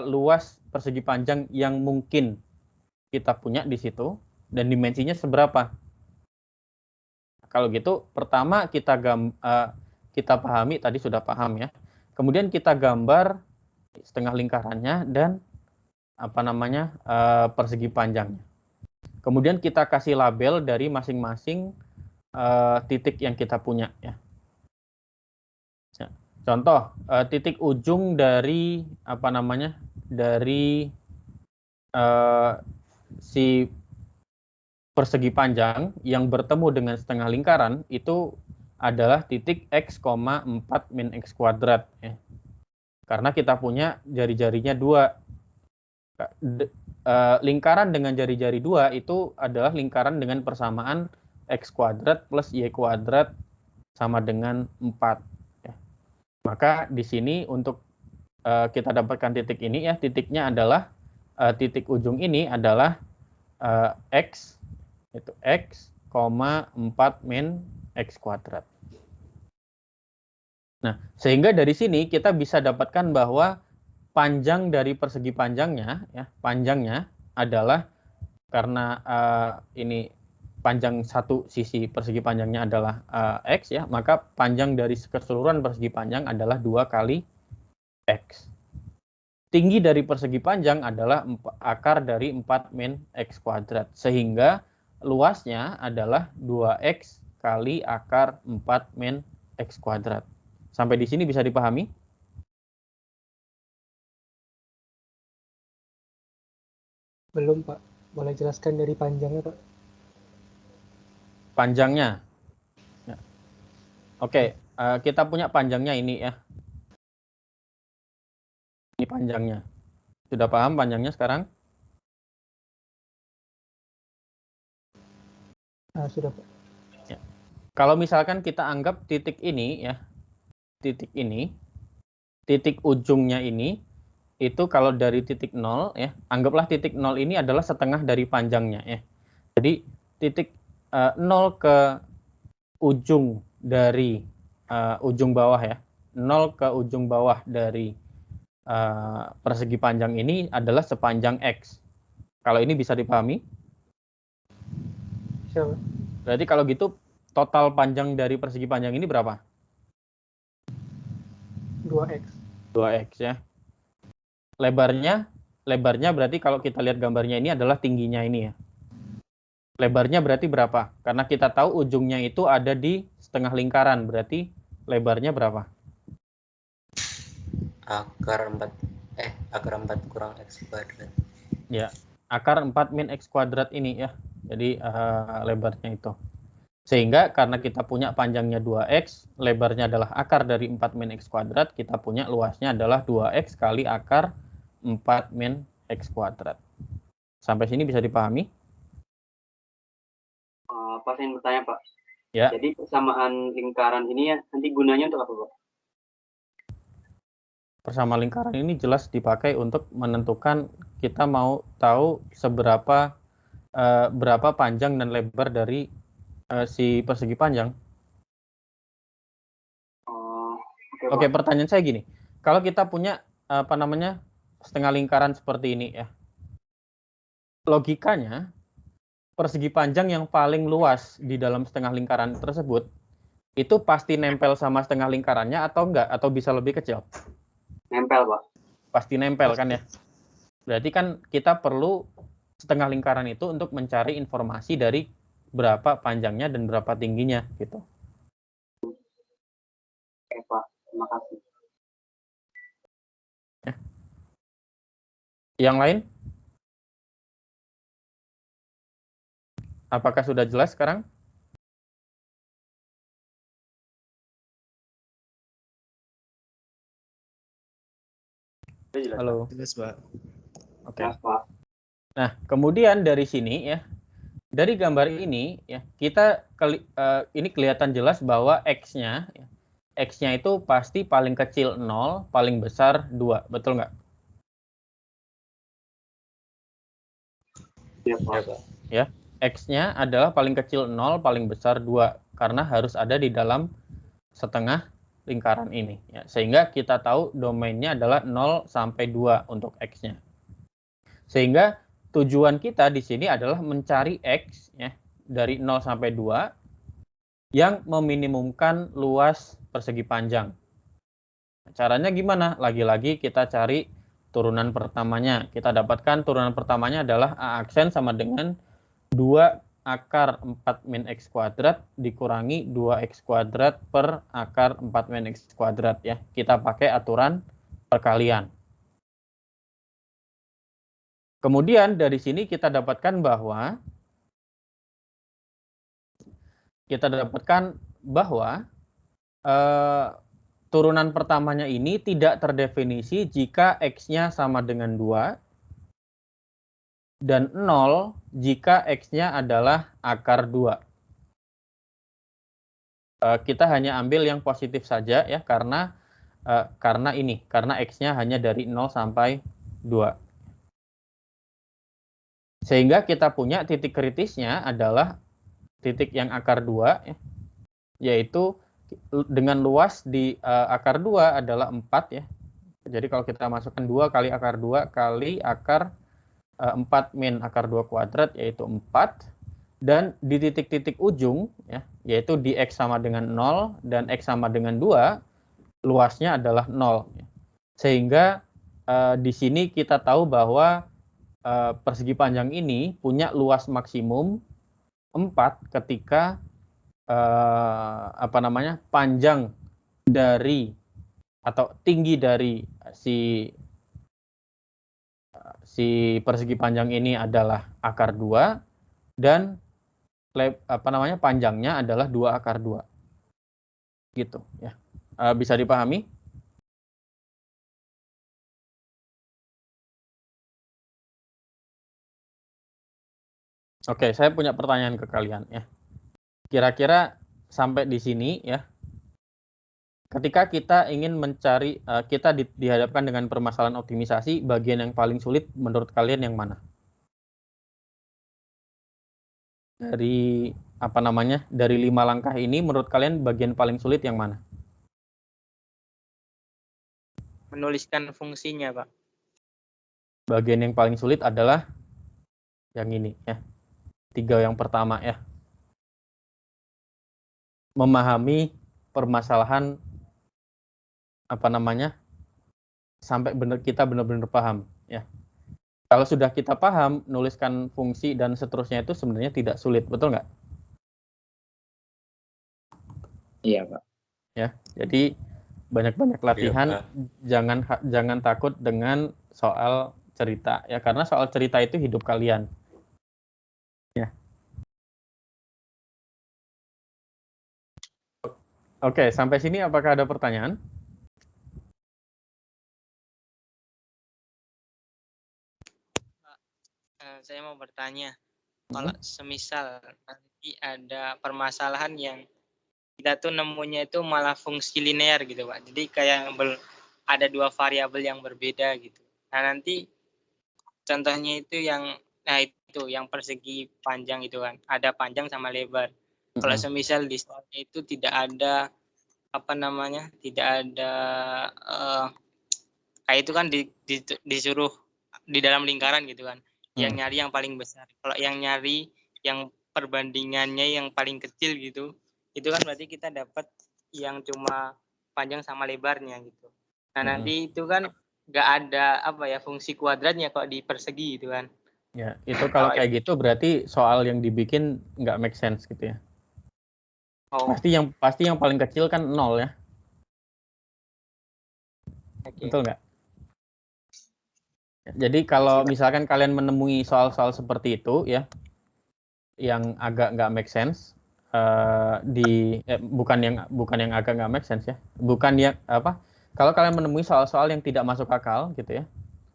S1: luas persegi panjang yang mungkin kita punya di situ dan dimensinya seberapa? Kalau gitu, pertama kita pahami, tadi sudah paham ya. Kemudian kita gambar setengah lingkarannya dan persegi panjangnya. Kemudian kita kasih label dari masing-masing titik yang kita punya ya. Contoh titik ujung dari dari si persegi panjang yang bertemu dengan setengah lingkaran itu adalah titik x, 4 min x kuadrat ya. Karena kita punya jari-jarinya dua. Lingkaran dengan jari-jari dua itu adalah lingkaran dengan persamaan x kuadrat plus y kuadrat sama dengan 4 ya. Maka di sini untuk kita dapatkan titik ini ya, titiknya adalah titik ujung ini adalah x, itu x, 4 min x kuadrat. Nah, sehingga dari sini kita bisa dapatkan bahwa panjang dari persegi panjangnya ya, panjangnya adalah karena ini panjang satu sisi persegi panjangnya adalah x ya, maka panjang dari keseluruhan persegi panjang adalah 2 kali x. Tinggi dari persegi panjang adalah akar dari 4 min x kuadrat, sehingga luasnya adalah 2x kali akar 4 min x kuadrat. Sampai di sini bisa dipahami?
S7: Belum Pak, boleh jelaskan dari panjangnya Pak?
S1: Panjangnya. Ya. Oke, kita punya panjangnya ini ya. Ini panjangnya. Sudah paham panjangnya sekarang?
S7: Sudah Pak.
S1: Ya. Kalau misalkan kita anggap titik ini ya, titik ini, titik ujungnya ini, itu kalau dari titik 0 ya, anggaplah titik 0 ini adalah setengah dari panjangnya ya. Jadi titik 0 ke ujung dari ujung bawah ya, 0 ke ujung bawah dari persegi panjang ini adalah sepanjang x. Kalau ini bisa dipahami?
S7: Siapa?
S1: Berarti kalau gitu total panjang dari persegi panjang ini berapa?
S7: 2x.
S1: 2x ya. Lebarnya berarti kalau kita lihat gambarnya ini adalah tingginya ini ya. Lebarnya berarti berapa? Karena kita tahu ujungnya itu ada di setengah lingkaran, berarti lebarnya berapa?
S6: Akar 4 kurang x kuadrat.
S1: Ya, akar 4 min x kuadrat ini ya. Jadi lebarnya itu. Sehingga karena kita punya panjangnya 2x, lebarnya adalah akar dari 4 min x kuadrat, kita punya luasnya adalah 2x kali akar 4 min x kuadrat. Sampai sini bisa dipahami?
S8: Pak, saya bertanya Pak.
S1: Ya.
S8: Jadi persamaan lingkaran ini ya nanti gunanya untuk apa Pak?
S1: Persamaan lingkaran ini jelas dipakai untuk menentukan kita mau tahu seberapa berapa panjang dan lebar dari si persegi panjang. Oke, pertanyaan saya gini, kalau kita punya setengah lingkaran seperti ini ya, logikanya persegi panjang yang paling luas di dalam setengah lingkaran tersebut itu pasti nempel sama setengah lingkarannya atau enggak, atau bisa lebih kecil?
S8: Nempel Pak.
S1: Pasti nempel kan ya. Berarti kan kita perlu setengah lingkaran itu untuk mencari informasi dari berapa panjangnya dan berapa tingginya gitu.
S8: Oke Pak, terima kasih.
S1: Ya. Yang lain? Apakah sudah jelas sekarang? Halo.
S5: Jelas Pak.
S1: Oke. Nah, kemudian dari sini ya, dari gambar ini ya ini kelihatan jelas bahwa X-nya itu pasti paling kecil 0, paling besar 2, betul nggak?
S8: Iya, Pak.
S1: Ya, X-nya adalah paling kecil 0, paling besar 2, karena harus ada di dalam setengah lingkaran ini. Ya, sehingga kita tahu domainnya adalah 0 sampai 2 untuk X-nya. Sehingga tujuan kita di sini adalah mencari X ya, dari 0 sampai 2 yang meminimumkan luas persegi panjang. Caranya gimana? Lagi-lagi kita cari turunan pertamanya. Kita dapatkan turunan pertamanya adalah A aksen sama dengan 2 akar 4 min X kuadrat dikurangi 2X kuadrat per akar 4 min X kuadrat ya. Kita pakai aturan perkalian. Kemudian dari sini kita dapatkan bahwa turunan pertamanya ini tidak terdefinisi jika X-nya sama dengan 2 dan 0 jika X-nya adalah akar 2. Kita hanya ambil yang positif saja ya karena X-nya hanya dari 0 sampai 2. Sehingga kita punya titik kritisnya adalah titik yang akar 2, ya, yaitu dengan luas di akar 2 adalah 4. Ya. Jadi kalau kita masukkan 2 kali akar 2 kali akar 4 min akar 2 kuadrat, yaitu 4. Dan di titik-titik ujung, ya, yaitu di X sama dengan 0 dan X sama dengan 2, luasnya adalah 0. Ya. Sehingga di sini kita tahu bahwa persegi panjang ini punya luas maksimum 4 ketika panjang dari atau tinggi dari si persegi panjang ini adalah akar 2 dan panjangnya adalah 2 akar 2. Gitu ya. Bisa dipahami? Oke, saya punya pertanyaan ke kalian ya. Kira-kira sampai di sini ya. Ketika kita ingin mencari, kita dihadapkan dengan permasalahan optimisasi, bagian yang paling sulit menurut kalian yang mana? Dari dari 5 langkah ini, menurut kalian bagian paling sulit yang mana?
S4: Menuliskan fungsinya, Pak.
S1: Bagian yang paling sulit adalah yang ini ya. 3 yang pertama ya. Memahami permasalahan sampai kita benar-benar paham ya. Kalau sudah kita paham, nuliskan fungsi dan seterusnya itu sebenarnya tidak sulit, betul nggak?
S3: Iya, Pak.
S1: Ya, jadi banyak-banyak latihan, jangan takut dengan soal cerita ya, karena soal cerita itu hidup kalian. Ya. Oke, sampai sini apakah ada pertanyaan?
S4: Saya mau bertanya, kalau semisal nanti ada permasalahan yang kita tuh nemunya itu malah fungsi linear gitu, Pak. Jadi kayak ada 2 variabel yang berbeda gitu. Nah, nanti contohnya itu yang persegi panjang itu kan, ada panjang sama lebar. Kalau semisal di soalnya itu tidak ada tidak ada kayak itu kan disuruh di dalam lingkaran gitu kan. Yang nyari yang paling besar. Kalau yang nyari yang perbandingannya yang paling kecil gitu, itu kan berarti kita dapat yang cuma panjang sama lebarnya gitu. Nah, nanti itu kan nggak ada fungsi kuadratnya kok di persegi gitu kan.
S1: Ya, itu kalau kayak gitu berarti soal yang dibikin nggak make sense gitu ya. Oh. Pasti yang paling kecil kan 0 ya. Okay. Betul nggak? Jadi kalau misalkan kalian menemui soal-soal seperti itu ya, yang agak nggak make sense, bukan yang agak nggak make sense ya, bukan yang kalau kalian menemui soal-soal yang tidak masuk akal gitu ya,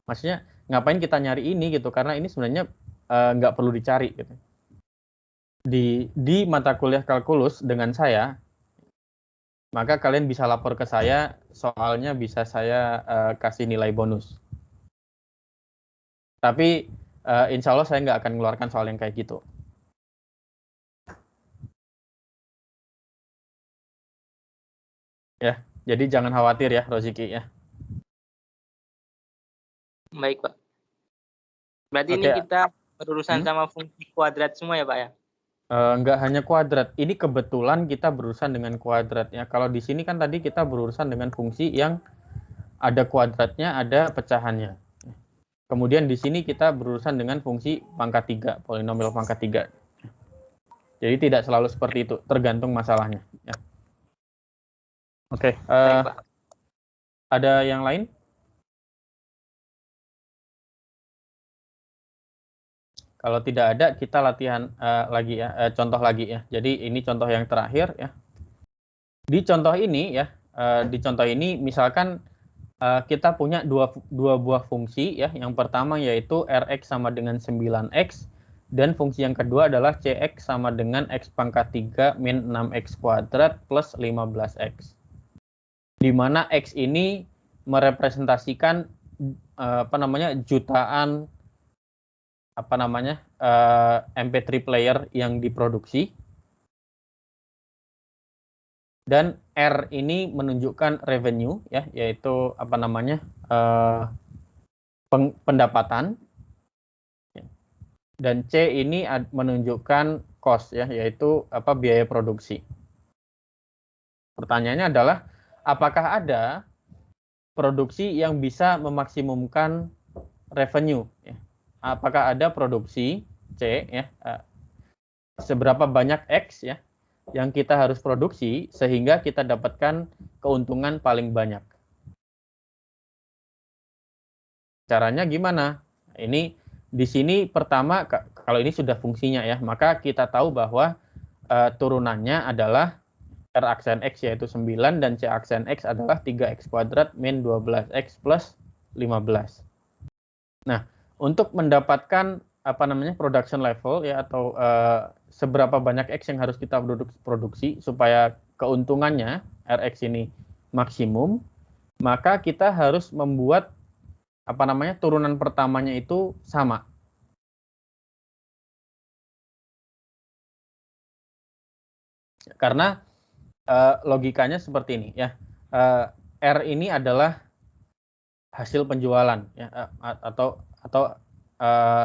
S1: maksudnya ngapain kita nyari ini gitu, karena ini sebenarnya nggak perlu dicari gitu. di mata kuliah kalkulus dengan saya, maka kalian bisa lapor ke saya, soalnya bisa saya kasih nilai bonus. Tapi insya Allah saya nggak akan mengeluarkan soal yang kayak gitu. Ya, jadi jangan khawatir ya, Roziki ya.
S4: Baik, Pak. Berarti
S1: Oke.
S4: ini kita berurusan sama fungsi kuadrat semua ya, Pak ya?
S1: Nggak hanya kuadrat, ini kebetulan kita berurusan dengan kuadrat ya. Kalau di sini kan tadi kita berurusan dengan fungsi yang ada kuadratnya, ada pecahannya. Kemudian di sini kita berurusan dengan fungsi pangkat 3, polinomial pangkat 3. Jadi tidak selalu seperti itu, tergantung masalahnya. Ya. Oke,
S4: Baik, Pak.
S1: ada yang lain? Kalau tidak ada, kita latihan lagi ya, contoh lagi ya. Jadi ini contoh yang terakhir ya. Di contoh ini ya, misalkan kita punya dua buah fungsi ya. Yang pertama yaitu Rx sama dengan 9x, dan fungsi yang kedua adalah Cx sama dengan x pangkat 3 min 6x kuadrat plus 15x. Di mana x ini merepresentasikan jutaan MP3 player yang diproduksi, dan R ini menunjukkan revenue ya, yaitu pendapatan, dan C ini menunjukkan cost ya, yaitu biaya produksi. Pertanyaannya adalah apakah ada produksi yang bisa memaksimumkan revenue ya? Apakah ada produksi C ya, seberapa banyak X ya yang kita harus produksi sehingga kita dapatkan keuntungan paling banyak. Caranya gimana? Ini di sini pertama, kalau ini sudah fungsinya ya, maka kita tahu bahwa turunannya adalah R aksen X yaitu 9 dan C aksen X adalah 3x kuadrat min 12x plus 15. Nah, untuk mendapatkan production level ya, atau seberapa banyak X yang harus kita produksi supaya keuntungannya Rx ini maksimum, maka kita harus membuat turunan pertamanya itu sama. Karena logikanya seperti ini ya. R ini adalah hasil penjualan ya, atau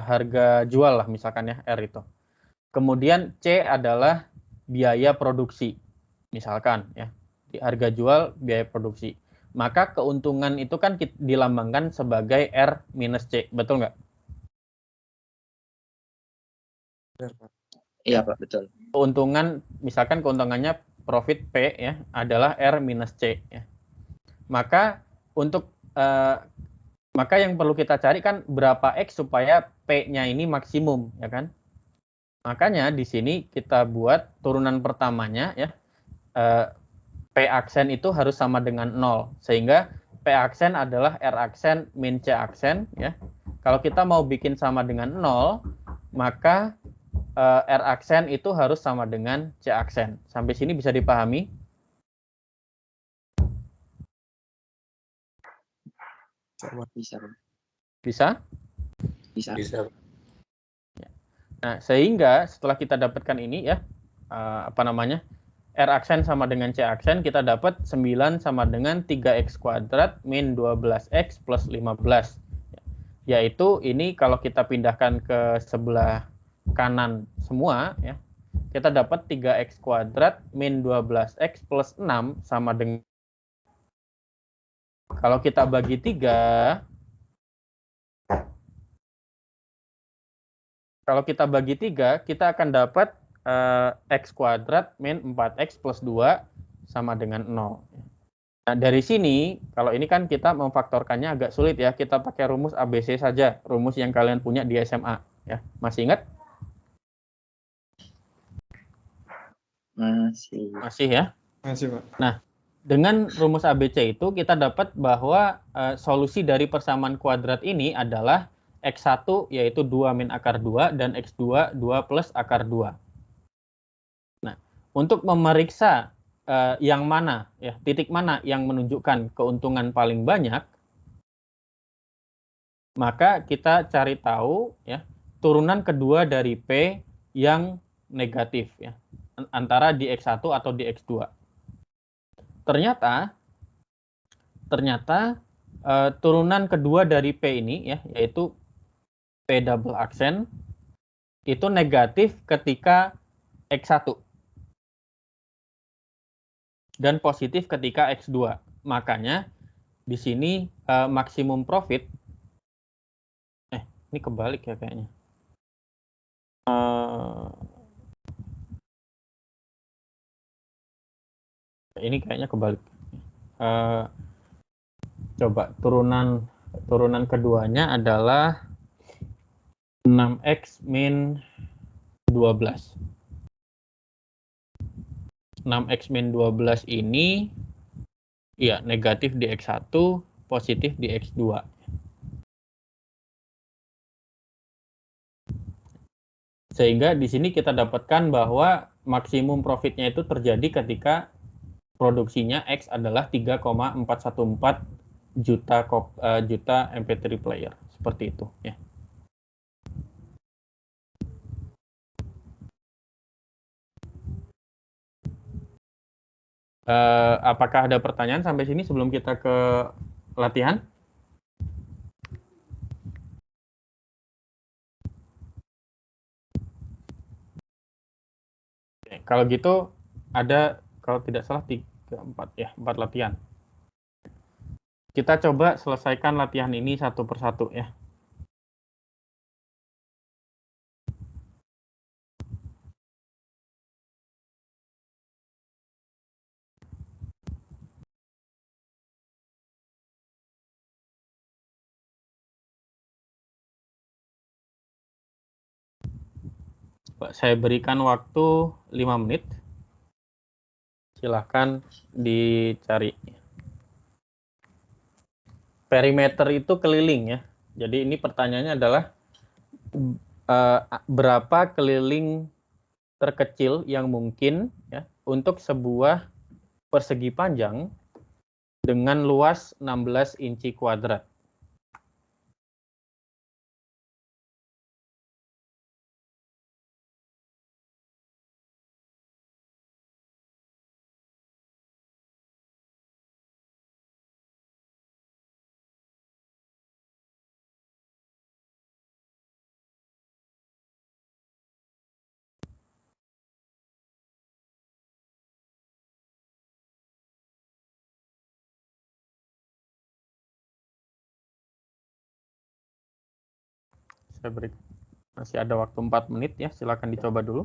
S1: harga jual lah misalkan ya, R itu. Kemudian C adalah biaya produksi misalkan ya, di harga jual biaya produksi. Maka keuntungan itu kan dilambangkan sebagai R minus C, betul nggak?
S3: Iya Pak, betul.
S1: Keuntungan, misalkan keuntungannya profit P ya, adalah R minus C ya. Maka maka yang perlu kita cari kan berapa X supaya P-nya ini maksimum, ya kan? Makanya di sini kita buat turunan pertamanya ya, P aksen itu harus sama dengan 0, sehingga P aksen adalah R aksen min C aksen ya. Kalau kita mau bikin sama dengan 0, maka R aksen itu harus sama dengan C aksen. Sampai sini bisa dipahami?
S3: Bisa.
S1: Bisa?
S3: Bisa.
S6: Bisa.
S1: Nah, sehingga setelah kita dapatkan ini ya, R aksen sama dengan C aksen, kita dapat 9 sama dengan 3x kuadrat min 12x plus 15. Yaitu ini kalau kita pindahkan ke sebelah kanan semua ya, kita dapat 3x kuadrat min 12x plus 6 sama dengan, kalau kita bagi 3, kita akan dapat x kuadrat min 4x plus 2 sama dengan 0. Nah, dari sini, kalau ini kan kita memfaktorkannya agak sulit ya, kita pakai rumus ABC saja, rumus yang kalian punya di SMA. Ya, masih ingat? Masih ya?
S5: Masih Pak.
S1: Nah, dengan rumus ABC itu kita dapat bahwa solusi dari persamaan kuadrat ini adalah X1 yaitu 2 min akar 2 dan X2 2 plus akar 2. untuk memeriksa yang mana, ya, titik mana yang menunjukkan keuntungan paling banyak, maka kita cari tahu, ya, turunan kedua dari P yang negatif, ya, antara di X1 atau di X2. Ternyata turunan kedua dari P ini, ya, yaitu P double aksen, itu negatif ketika X1 dan positif ketika X2. Makanya di sini maksimum profit, ini kebalik ya kayaknya. Ini kayaknya kebalik. Coba turunan keduanya adalah 6x min 12. 6x min 12 ini ya negatif di X1, positif di X2. Sehingga di sini kita dapatkan bahwa maksimum profitnya itu terjadi ketika produksinya X adalah 3,414 juta MP3 player. Seperti itu, ya. Apakah ada pertanyaan sampai sini sebelum kita ke latihan? Oke, kalau gitu ada, kalau tidak salah 4 latihan. Kita coba selesaikan latihan ini satu persatu, ya. Saya berikan waktu 5 menit. Silahkan dicari. Perimeter itu keliling, ya. Jadi ini pertanyaannya adalah berapa keliling terkecil yang mungkin, ya, untuk sebuah persegi panjang dengan luas 16 inci kuadrat. Saya beri, masih ada waktu 4 menit, ya, silakan dicoba dulu.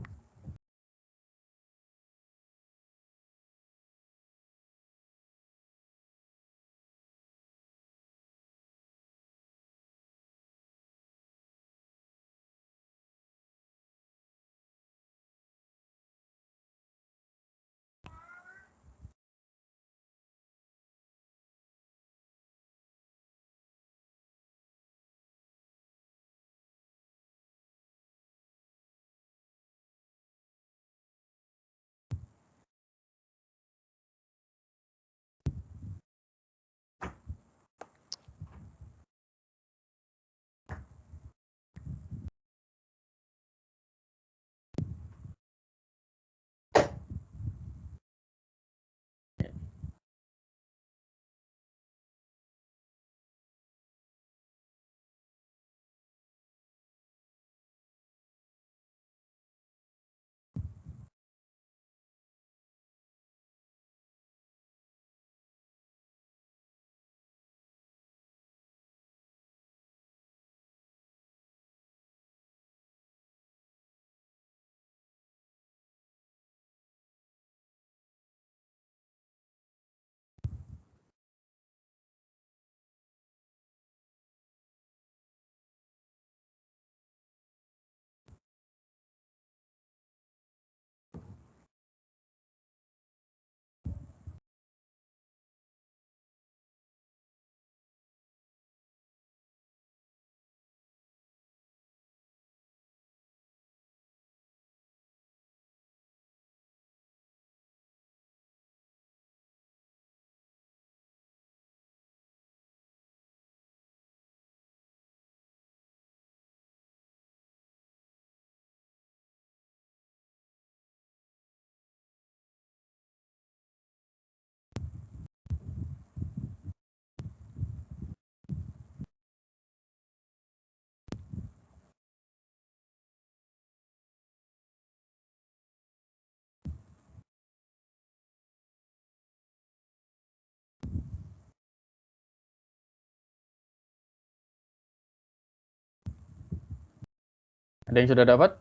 S1: Ada yang sudah dapat?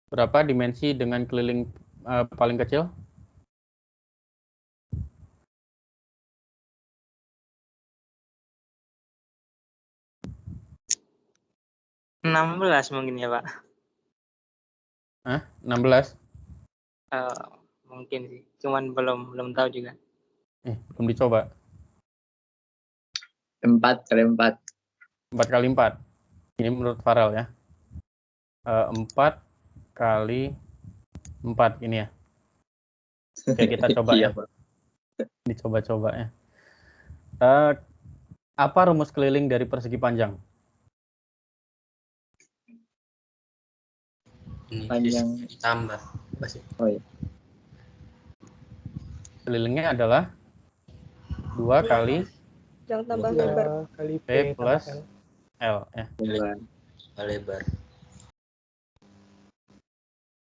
S1: Berapa dimensi dengan keliling paling kecil?
S4: 16 mungkin ya Pak.
S1: Hah? 16?
S4: Mungkin sih, cuman belum tahu juga.
S1: Belum dicoba.
S3: 4 kali 4.
S1: 4 kali 4. Ini menurut Farel ya. 4 kali 4 ini ya. Oke, kita coba
S3: Iya,
S1: ya.
S3: Pak.
S1: Dicoba-coba ya. Apa rumus keliling dari persegi panjang?
S6: Ini
S3: Panjang.
S6: ditambah. Pasti.
S3: Oh iya.
S1: Kelilingnya adalah 2 kali
S9: Yang tambah
S6: 2
S9: lebar.
S7: kali
S1: P
S7: P
S1: plus
S7: tambah L.
S1: L ya.
S3: Bulan.
S6: lebar.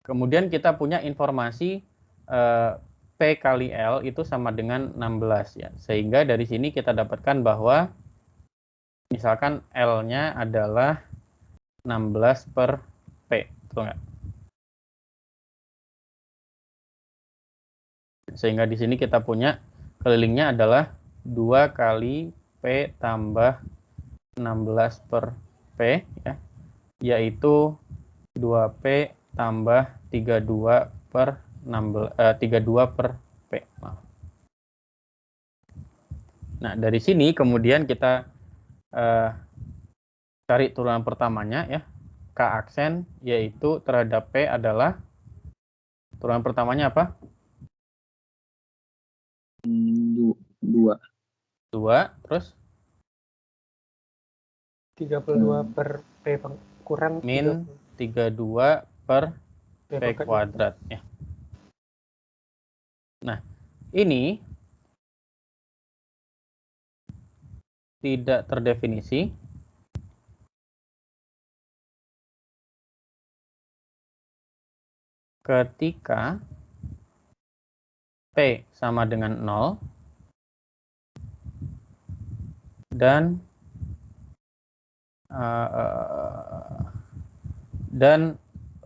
S1: Kemudian kita punya informasi P kali L itu sama dengan 16 ya. Sehingga dari sini kita dapatkan bahwa misalkan L-nya adalah 16 per P. Betul nggak? Sehingga di sini kita punya kelilingnya adalah 2 kali P tambah 16 per P ya, yaitu 2P tambah 32 per 32 per P. Nah, dari sini kemudian kita cari turunan pertamanya ya. K aksen yaitu terhadap P adalah turunan pertamanya apa?
S3: 2.
S1: 2, terus
S7: 32 per P kurang
S1: min 32 per P
S7: pangkat
S1: kuadrat ya. Nah, ini tidak terdefinisi ketika P sama dengan 0 dan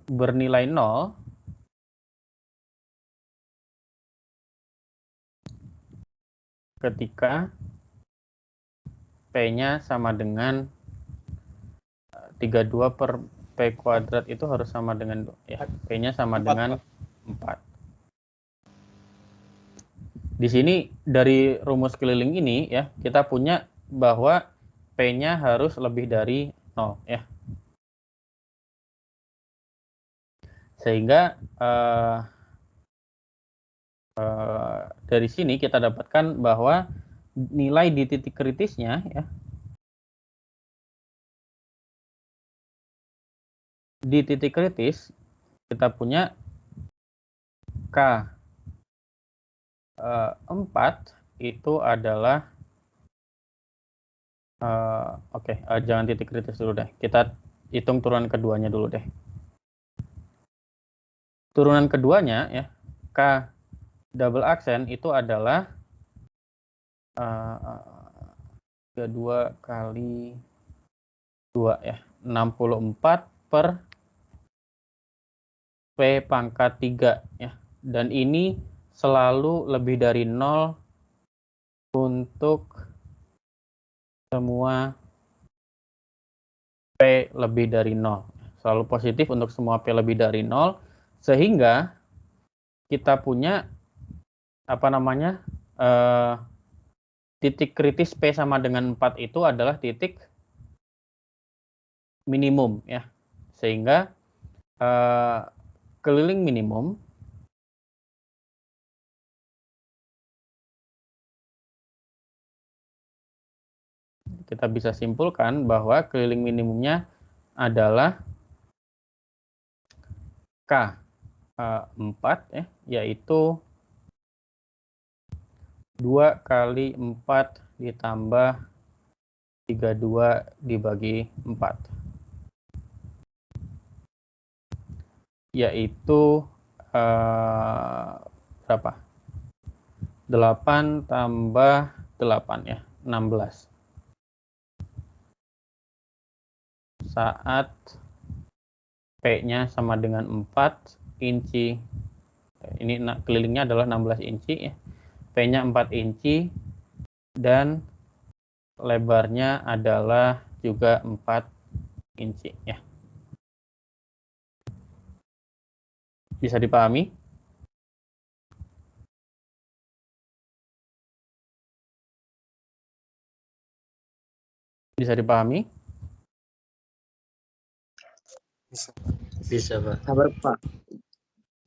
S1: bernilai 0 ketika P-nya sama dengan 32 per P kuadrat itu harus sama dengan ya, P-nya sama
S5: 4,
S1: dengan
S5: Pak.
S1: 4. Di sini dari rumus keliling ini ya, kita punya bahwa P-nya harus lebih dari 0 ya. Sehingga dari sini kita dapatkan bahwa nilai di titik kritisnya ya, di titik kritis kita punya K 4 itu adalah jangan titik kritis dulu deh. Kita hitung turunan keduanya dulu deh. Turunan keduanya ya, K double aksen itu adalah 32 kali 2 ya, 64 per P pangkat 3 ya. Dan ini selalu lebih dari 0 untuk semua P lebih dari 0. Selalu positif untuk semua P lebih dari 0, sehingga kita punya titik kritis P sama dengan 4 itu adalah titik minimum ya. Sehingga keliling minimum kita bisa simpulkan bahwa keliling minimumnya adalah K 4 ya, yaitu 2 kali 4 ditambah 32 dibagi 4. Yaitu berapa? 8 tambah 8 ya, 16. Saat P-nya sama dengan 4 inci. Ini kelilingnya adalah 16 inci ya. P-nya 4 inci dan lebarnya adalah juga 4 inci ya. Bisa dipahami? Bisa dipahami?
S6: Bisa, Pak.
S3: Sabar Pak.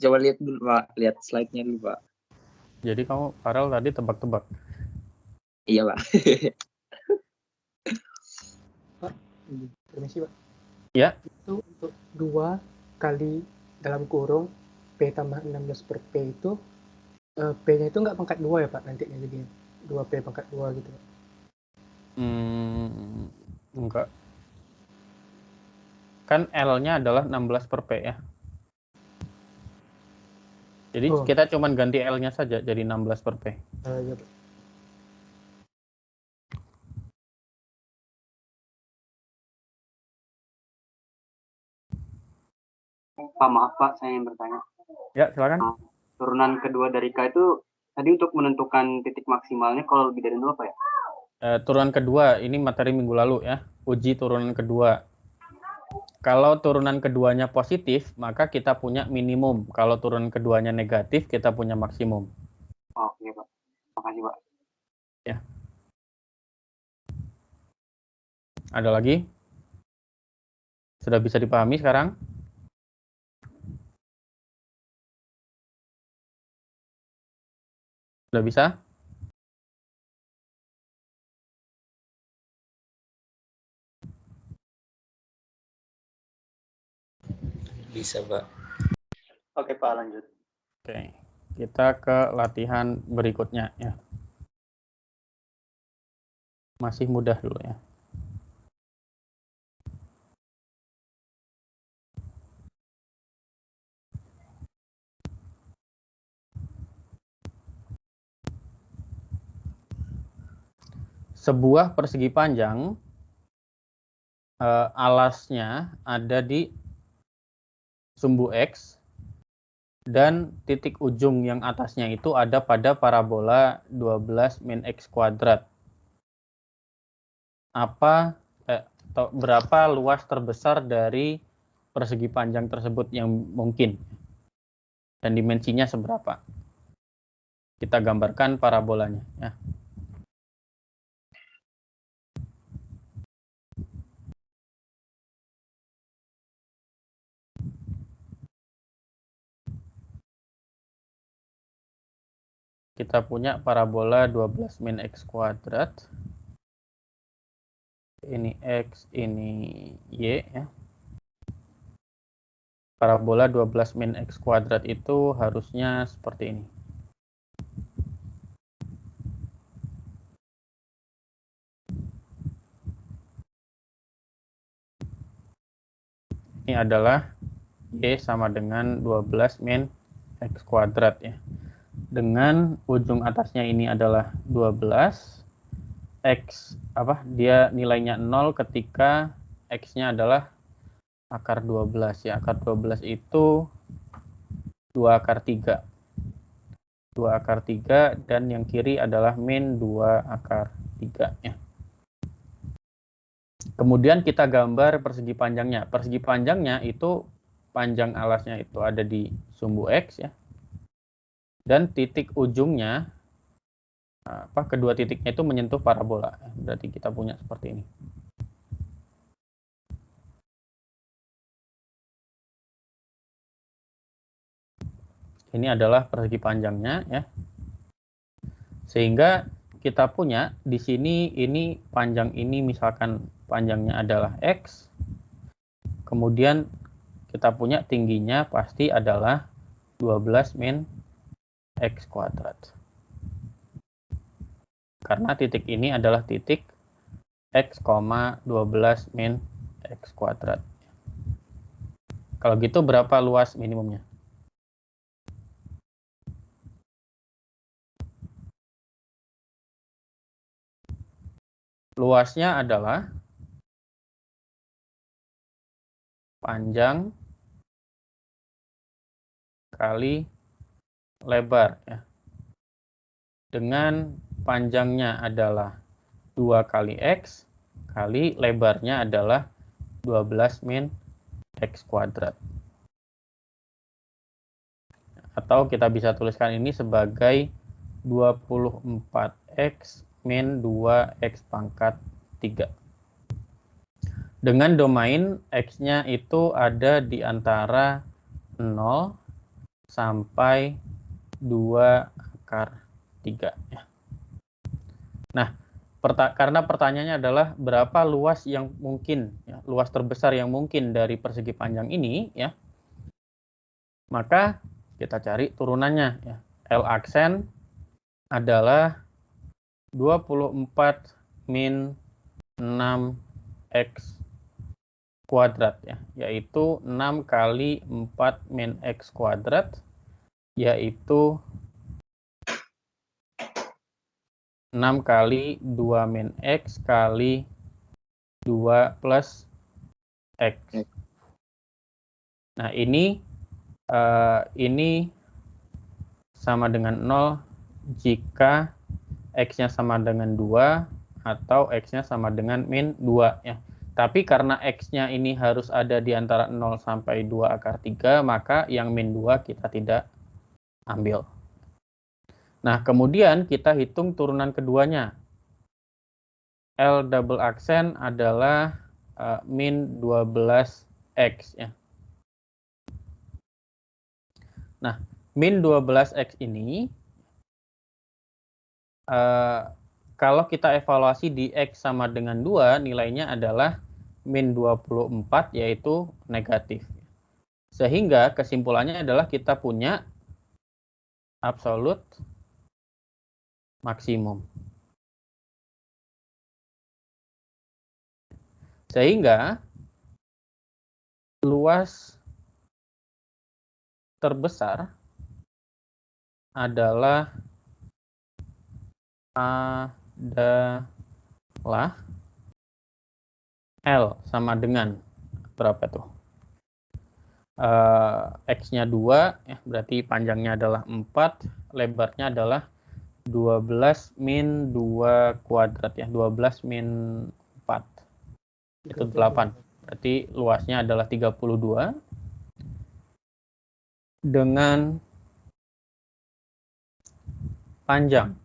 S3: Coba lihat dulu Pak, lihat slide-nya dulu Pak.
S1: Jadi kamu Farel tadi tebak-tebak.
S3: Iya Pak.
S7: Permisi Pak.
S1: Ya.
S7: Itu untuk 2 kali dalam kurung P tambah 16 per P itu P-nya itu nggak pangkat 2 ya Pak nantinya jadi 2P pangkat 2 gitu.
S1: Enggak. Kan L-nya adalah 16 per P ya. Jadi kita cuman ganti L-nya saja jadi 16 per P.
S7: Iya Pak.
S8: Pak, maaf Pak, saya yang bertanya.
S1: Ya, silakan.
S8: Turunan kedua dari K itu tadi untuk menentukan titik maksimalnya kalau lebih dari 0 Pak ya?
S1: Turunan kedua, ini materi minggu lalu ya. Uji turunan kedua. Kalau turunan keduanya positif, maka kita punya minimum. Kalau turunan keduanya negatif, kita punya maksimum.
S8: Oke Pak. Makasih Pak.
S1: Ya. Ada lagi? Sudah bisa dipahami sekarang? Sudah bisa?
S6: Bisa, Pak.
S8: Oke Pak, lanjut.
S1: Oke, kita ke latihan berikutnya ya. Masih mudah dulu ya. Sebuah persegi panjang, alasnya ada di sumbu X, dan titik ujung yang atasnya itu ada pada parabola 12 min X kuadrat. Berapa luas terbesar dari persegi panjang tersebut yang mungkin? Dan dimensinya seberapa? Kita gambarkan parabolanya ya. Kita punya parabola 12 min X kuadrat. Ini X, ini Y ya. Parabola 12 min X kuadrat itu harusnya seperti ini. Ini adalah Y sama dengan 12 min X kuadrat ya. Dengan ujung atasnya ini adalah 12. X dia nilainya 0 ketika X-nya adalah akar 12 ya. Akar 12 itu 2 akar 3. 2 akar 3 dan yang kiri adalah min 2 akar 3 ya. Kemudian kita gambar persegi panjangnya. Persegi panjangnya itu panjang alasnya itu ada di sumbu X ya. Dan titik ujungnya kedua titiknya itu menyentuh parabola. Berarti kita punya seperti ini. Ini adalah persegi panjangnya ya. Sehingga kita punya di sini ini panjang ini misalkan panjangnya adalah X. Kemudian kita punya tingginya pasti adalah 12 min X kuadrat. Karena titik ini adalah titik X, 12 min X kuadrat. Kalau gitu berapa luas minimumnya? Luasnya adalah panjang kali lebar, ya. Dengan panjangnya adalah 2 kali X kali lebarnya adalah 12 min X kuadrat. Atau kita bisa tuliskan ini sebagai 24X min 2X pangkat 3. Dengan domain X-nya itu ada di antara 0 sampai 2 akar 3. Ya. Nah, karena pertanyaannya adalah berapa luas yang mungkin, ya, luas terbesar yang mungkin dari persegi panjang ini, ya, maka kita cari turunannya. Ya. L aksen adalah 24 min 6X kuadrat, ya, yaitu 6 kali 4 min X kuadrat, yaitu 6 kali 2 min X kali 2 plus X. Nah, ini sama dengan 0 jika X-nya sama dengan 2 atau X-nya sama dengan min 2. Ya. Tapi karena X-nya ini harus ada di antara 0 sampai 2 akar 3, maka yang min 2 kita tidak ambil. Nah, kemudian kita hitung turunan keduanya. L double aksen adalah min 12X. Ya. Nah, min 12X ini, kalau kita evaluasi di X sama dengan 2, nilainya adalah min 24, yaitu negatif. Sehingga kesimpulannya adalah kita punya absolut maksimum. Sehingga luas terbesar adalah L sama dengan berapa tuh? X-nya 2, ya, berarti panjangnya adalah 4, lebarnya adalah 12 min 2 kuadrat, ya, 12 min 4, itu 8. Berarti luasnya adalah 32 dengan panjang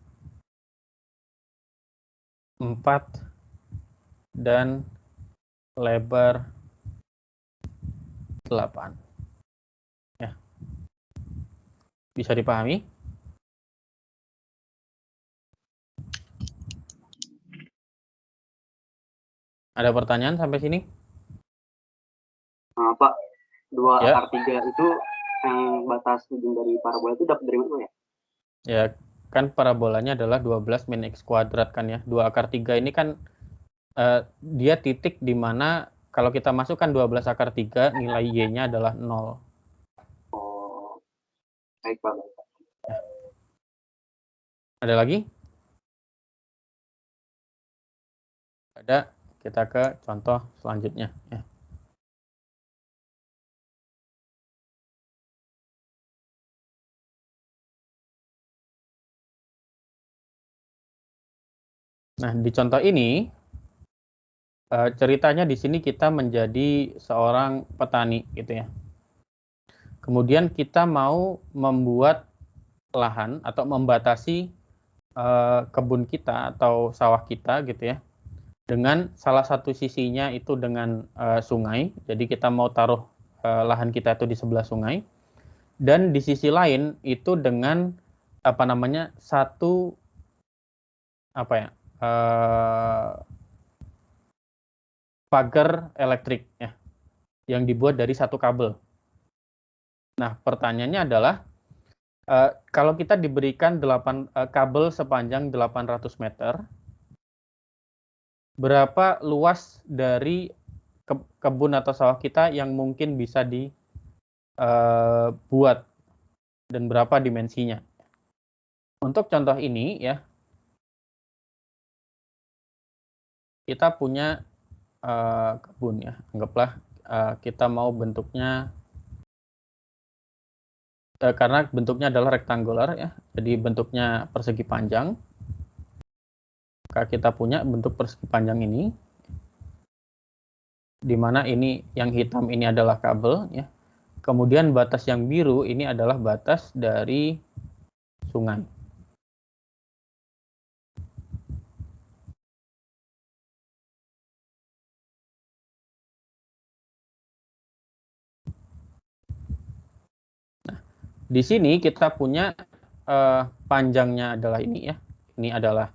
S1: 4 dan lebar 8. Ya. Bisa dipahami? Ada pertanyaan sampai sini?
S8: Pak, 2
S1: Ya.
S8: akar 3 itu yang batas ujung dari parabola itu dapat dari mana ya?
S1: Ya, kan parabolanya adalah 12 min X kuadrat kan, ya. 2 akar 3 ini kan dia titik di mana kalau kita masukkan 12 akar 3, nilai Y-nya adalah 0.
S8: Oh, baik Pak.
S1: Ya. Ada lagi? Ada, kita ke contoh selanjutnya. Ya. Nah, di contoh ini, ceritanya di sini kita menjadi seorang petani, gitu ya. Kemudian kita mau membuat lahan atau membatasi kebun kita atau sawah kita, gitu ya, dengan salah satu sisinya itu dengan sungai. Jadi kita mau taruh lahan kita itu di sebelah sungai, dan di sisi lain itu dengan satu pagar elektrik, ya, yang dibuat dari satu kabel. Nah, pertanyaannya adalah kalau kita diberikan kabel sepanjang 800 meter berapa luas dari kebun atau sawah kita yang mungkin bisa dibuat dan berapa dimensinya. Untuk contoh ini ya, kita punya kebun ya, anggaplah kita mau bentuknya karena bentuknya adalah rektangular ya, jadi bentuknya persegi panjang. Maka kita punya bentuk persegi panjang ini, di mana ini yang hitam ini adalah kabel ya. Kemudian batas yang biru ini adalah batas dari sungai. Nah, di sini kita punya panjangnya adalah ini ya. Ini adalah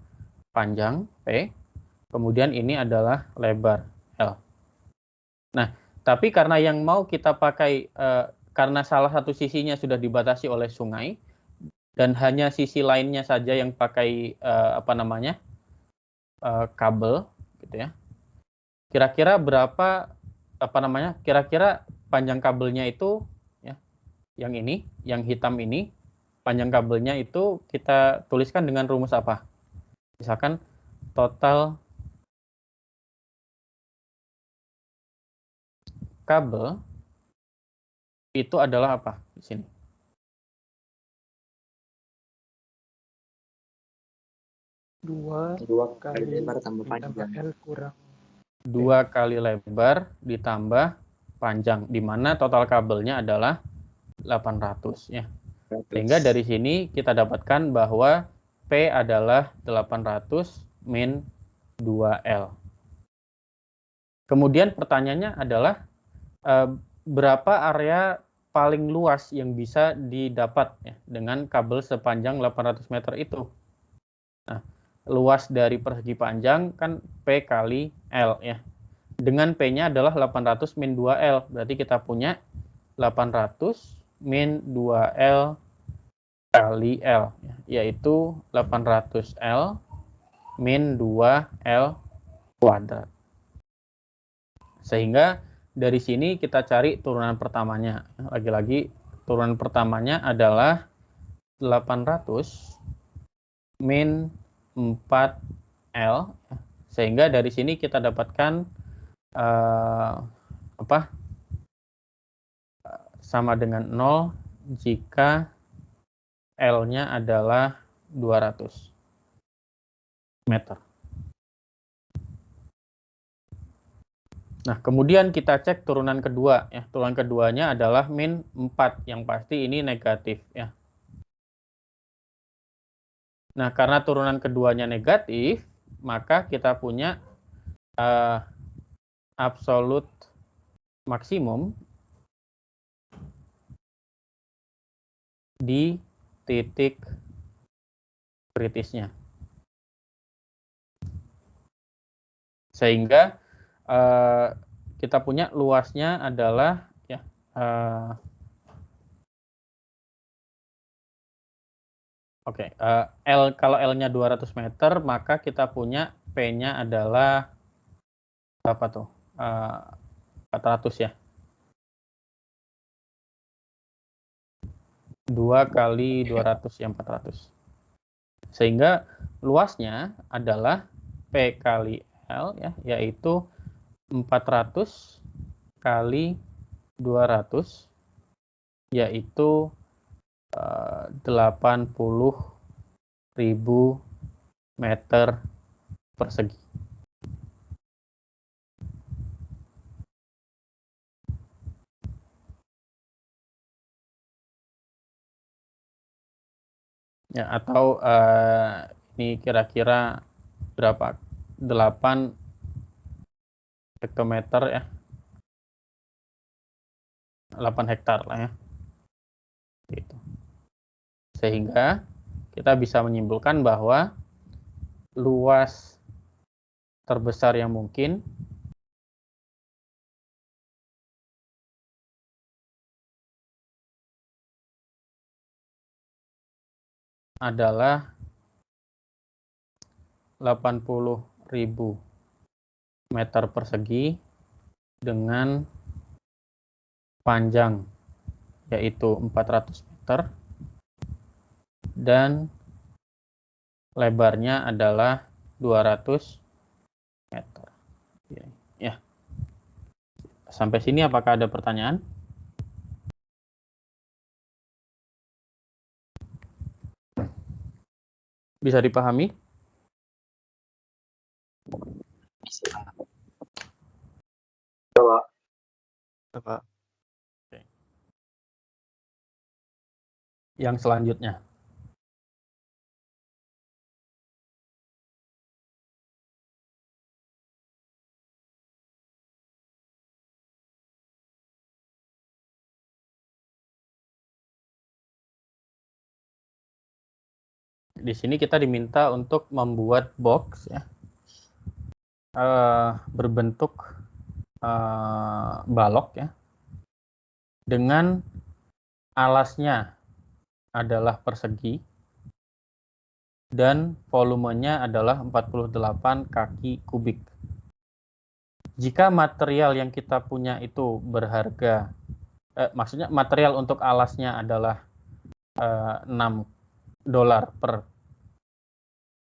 S1: panjang P, kemudian ini adalah lebar L. Nah, tapi karena yang mau kita pakai, karena salah satu sisinya sudah dibatasi oleh sungai, dan hanya sisi lainnya saja yang pakai kabel, gitu ya. Kira-kira berapa, kira-kira panjang kabelnya itu, ya, yang ini, yang hitam ini, panjang kabelnya itu kita tuliskan dengan rumus apa? Misalkan total kabel itu adalah apa di sini?
S7: Dua
S3: kali lebar tambah
S7: ditambah
S3: panjang.
S7: L kurang
S1: 2 kali lebar ditambah panjang, di mana total kabelnya adalah 800 ya. Sehingga dari sini kita dapatkan bahwa P adalah 800 min 2L. Kemudian pertanyaannya adalah berapa area paling luas yang bisa didapat ya, dengan kabel sepanjang 800 meter itu. Nah, luas dari persegi panjang kan P kali L ya. Dengan P-nya adalah 800 min 2L. Berarti kita punya 800 min 2L kali L, yaitu 800L min 2L kuadrat. Sehingga dari sini kita cari turunan pertamanya. Lagi-lagi turunan pertamanya adalah 800 min 4L. Sehingga dari sini kita dapatkan sama dengan 0 jika L-nya adalah 200 meter. Nah, kemudian kita cek turunan kedua ya. Turunan keduanya adalah min 4, yang pasti ini negatif ya. Nah, karena turunan keduanya negatif, maka kita punya absolut maksimum di titik kritisnya. Sehingga kita punya luasnya adalah ya L, kalau L-nya 200 meter, maka kita punya P-nya adalah berapa tuh? 400 ya. 2 kali 200 ya 400. Sehingga luasnya adalah P kali L ya, yaitu 400 kali 200, yaitu 80.000 meter persegi. Ya, atau ini kira-kira berapa? 8 hektometer ya. 8 hektar lah ya. Gitu. Sehingga kita bisa menyimpulkan bahwa luas terbesar yang mungkin adalah 80.000 meter persegi dengan panjang yaitu 400 meter dan lebarnya adalah 200 meter. Ya. Sampai sini apakah ada pertanyaan? Bisa dipahami?
S2: Pak.
S1: Yang selanjutnya. Di sini kita diminta untuk membuat box ya, berbentuk balok ya, dengan alasnya adalah persegi dan volumenya adalah 48 kaki kubik. Jika material yang kita punya itu berharga, maksudnya material untuk alasnya adalah $6 per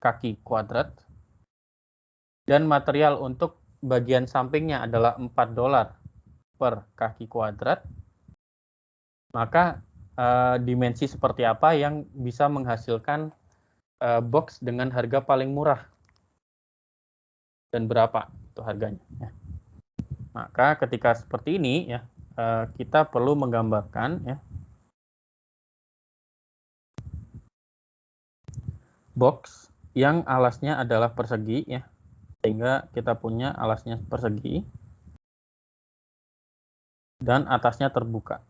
S1: kaki kuadrat, dan material untuk bagian sampingnya adalah $4 per kaki kuadrat, maka dimensi seperti apa yang bisa menghasilkan box dengan harga paling murah dan berapa itu harganya ya. Maka ketika seperti ini ya, kita perlu menggambarkan ya box yang alasnya adalah persegi ya, sehingga kita punya alasnya persegi dan atasnya terbuka.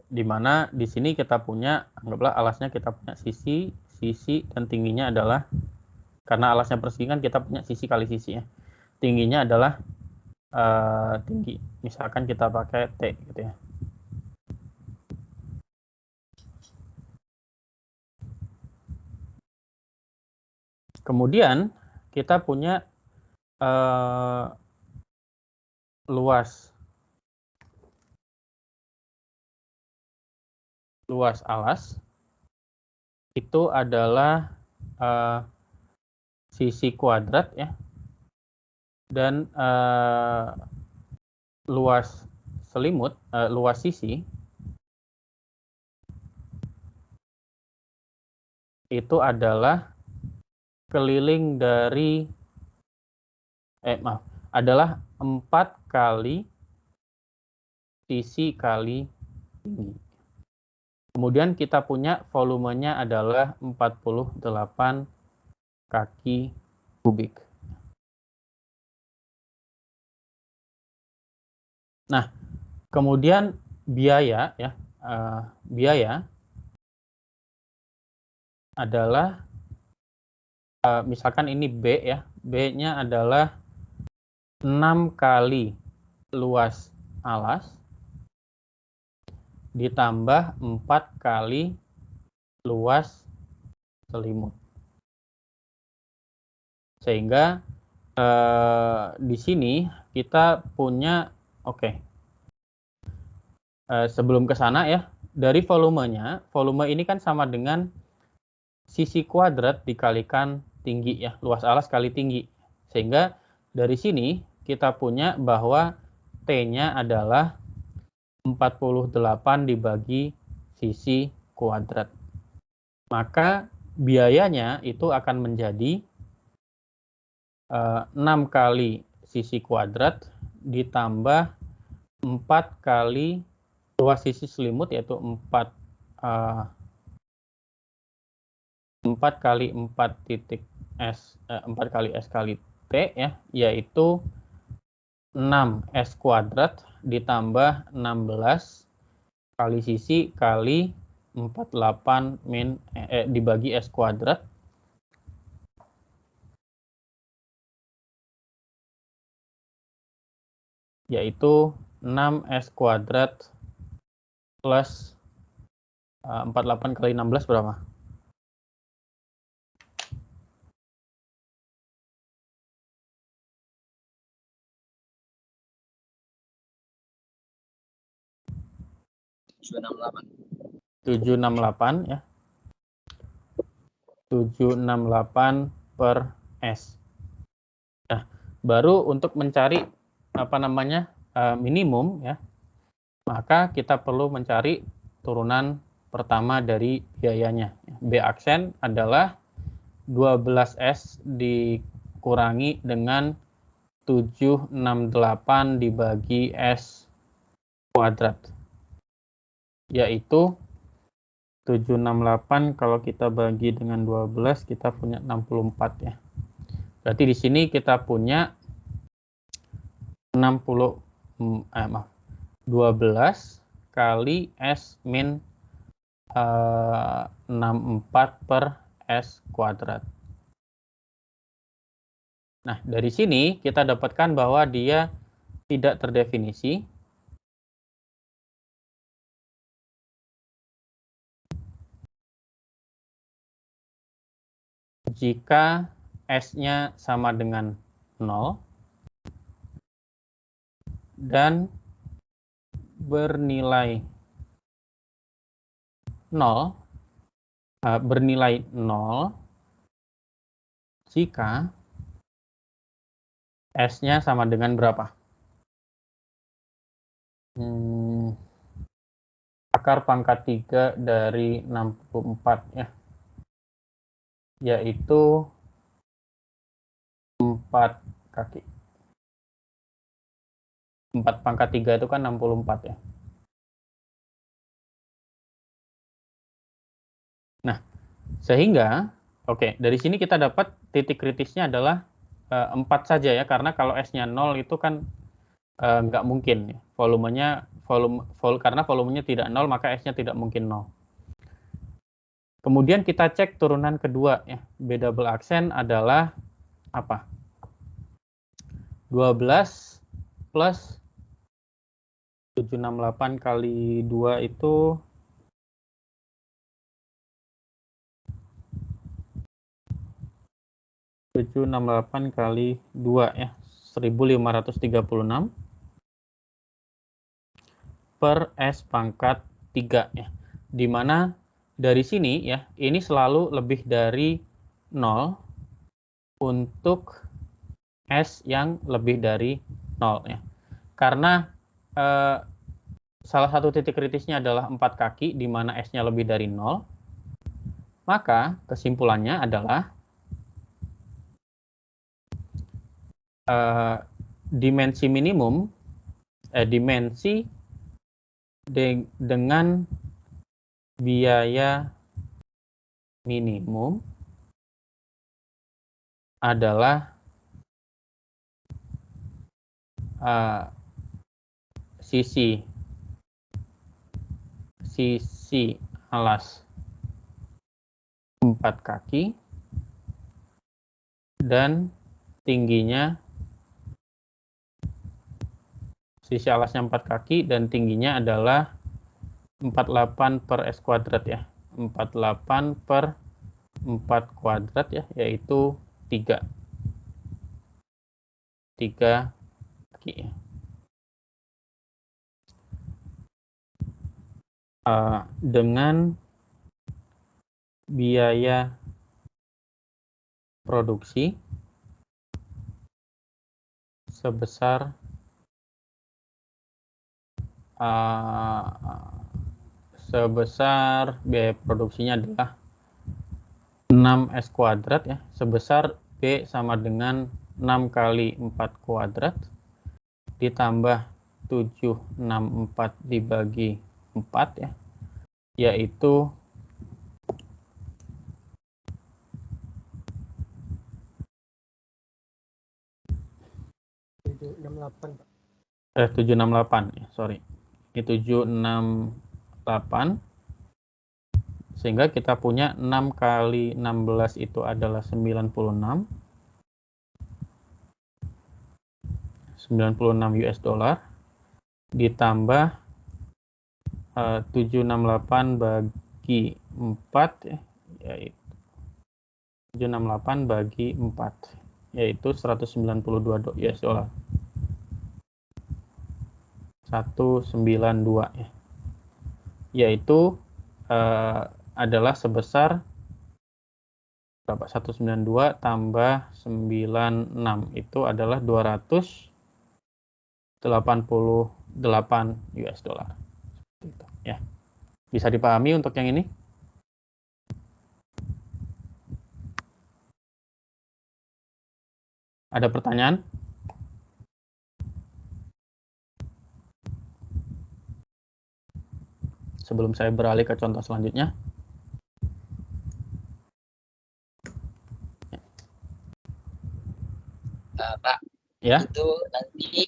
S1: Di mana di sini kita punya, anggaplah alasnya kita punya sisi, dan tingginya adalah, karena alasnya persegi kan kita punya sisi kali sisi ya, tingginya adalah tinggi, misalkan kita pakai T gitu ya. Kemudian kita punya luas alas itu adalah sisi kuadrat ya, dan luas selimut, luas sisi itu adalah keliling dari adalah 4 kali sisi kali tinggi. Kemudian kita punya volumenya adalah 48 kaki kubik. Nah, kemudian biaya ya, biaya adalah misalkan ini B ya, B-nya adalah 6 kali luas alas ditambah 4 kali luas selimut. Sehingga di sini kita punya, sebelum ke sana ya, dari volumenya, volume ini kan sama dengan sisi kuadrat dikalikan tinggi ya, luas alas kali tinggi. Sehingga dari sini kita punya bahwa T-nya adalah 48 dibagi sisi kuadrat. Maka biayanya itu akan menjadi 6 kali sisi kuadrat ditambah 4 kali luas sisi selimut, yaitu 4 kali 4 titik S, 4 kali S kali T ya, yaitu 6S kuadrat ditambah 16 kali sisi kali 48 dibagi S kuadrat. Yaitu 6S kuadrat plus 48 kali 16 berapa? Tujuh enam delapan ya. 768 per S. Nah, baru untuk mencari minimum ya, maka kita perlu mencari turunan pertama dari biayanya. B aksen adalah 12S dikurangi dengan 768 dibagi S kuadrat. Yaitu 768 kalau kita bagi dengan 12 kita punya 64 ya. Berarti di sini kita punya 12 kali S min 64 per S kuadrat. Nah, dari sini kita dapatkan bahwa dia tidak terdefinisi. Jika S-nya sama dengan 0 dan bernilai 0 jika S-nya sama dengan berapa? Akar pangkat 3 dari 64 ya. Yaitu 4 kaki. 4 pangkat 3 itu kan 64 ya. Nah, sehingga dari sini kita dapat titik kritisnya adalah 4 saja ya, karena kalau S-nya 0 itu kan nggak mungkin ya. Karena volumenya tidak 0 maka S-nya tidak mungkin 0. Kemudian kita cek turunan kedua ya. B double aksen adalah apa? 12 plus 768 kali 2 itu 768 kali 2 ya, 1536 per S pangkat 3 ya. Dimana dari sini ya, ini selalu lebih dari 0 untuk S yang lebih dari 0 ya. Karena salah satu titik kritisnya adalah 4 kaki di mana S-nya lebih dari 0. Maka kesimpulannya adalah dimensi minimum dengan biaya minimum adalah sisi alas 4 kaki dan tingginya sisi alasnya 4 kaki dan tingginya adalah 48 per S kuadrat ya. 48 per 4 kuadrat ya, yaitu 3 kaki ya. Dengan biaya produksi sebesar biaya produksinya adalah 6S kuadrat ya, sebesar B sama dengan 6 kali 4 kuadrat ditambah 764 dibagi 4 ya, yaitu
S7: 768 768, Pak.
S1: 768 ya, sorry. Ini 768. Sehingga kita punya 6 kali 16 itu adalah 96. 96 US dollar ditambah 768 bagi 4 ya, yaitu 768 bagi 4 yaitu 192 US dollar. 192 ya. Yaitu adalah sebesar berapa? 192 tambah 96 itu adalah 288 US dollar. Gitu, ya. Bisa dipahami untuk yang ini? Ada pertanyaan? Sebelum saya beralih ke contoh selanjutnya.
S3: Pak,
S1: Ya.
S3: itu nanti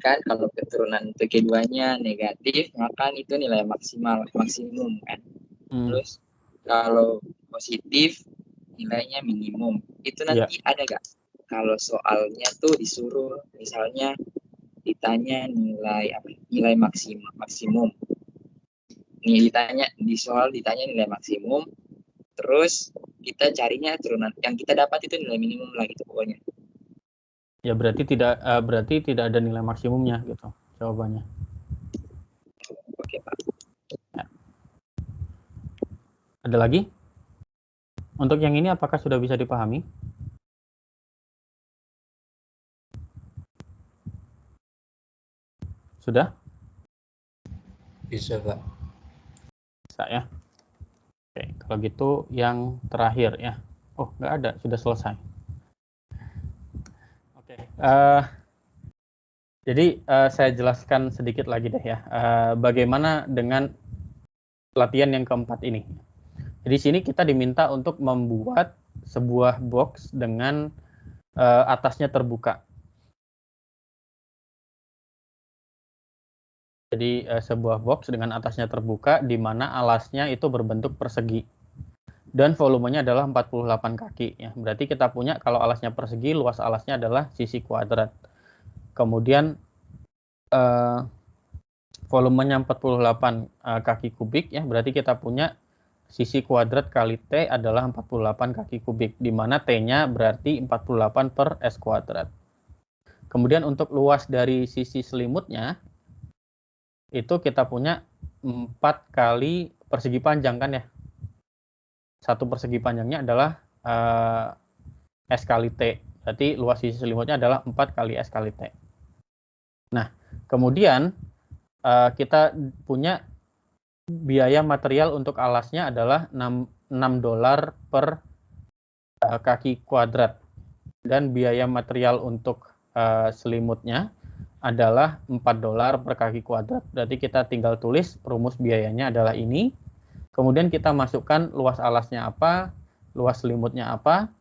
S3: kan kalau keturunan untuk keduanya negatif, maka itu nilai maksimum kan. Terus kalau positif nilainya minimum. Itu nanti ada gak? Kalau soalnya tuh disuruh misalnya ditanya nilai maksimum. Nih ditanya nilai maksimum, terus kita carinya turunan yang kita dapat itu nilai minimum lah gitu pokoknya.
S1: Ya berarti tidak ada nilai maksimumnya gitu jawabannya.
S3: Oke Pak.
S1: Ya. Ada lagi? Untuk yang ini apakah sudah bisa dipahami? Sudah?
S6: Bisa, Pak.
S1: Bisa ya. Oke, kalau gitu yang terakhir ya. Oh, nggak ada, sudah selesai. Oke, jadi saya jelaskan sedikit lagi deh ya. Bagaimana dengan latihan yang keempat ini? Jadi sini kita diminta untuk membuat sebuah box dengan atasnya terbuka. Jadi sebuah box dengan atasnya terbuka di mana alasnya itu berbentuk persegi. Dan volumenya adalah 48 kaki ya. Berarti kita punya kalau alasnya persegi, luas alasnya adalah sisi kuadrat. Kemudian volumenya 48 kaki kubik ya. Berarti kita punya sisi kuadrat kali T adalah 48 kaki kubik di mana T-nya berarti 48 per S kuadrat. Kemudian untuk luas dari sisi selimutnya itu kita punya 4 kali persegi panjang kan ya. Satu persegi panjangnya adalah S kali T. Berarti luas sisi selimutnya adalah 4 kali S kali T. Nah, kemudian kita punya biaya material untuk alasnya adalah $6 per kaki kuadrat. Dan biaya material untuk selimutnya adalah $4 per kaki kuadrat. Berarti kita tinggal tulis rumus biayanya adalah ini. Kemudian kita masukkan luas alasnya apa, luas selimutnya apa.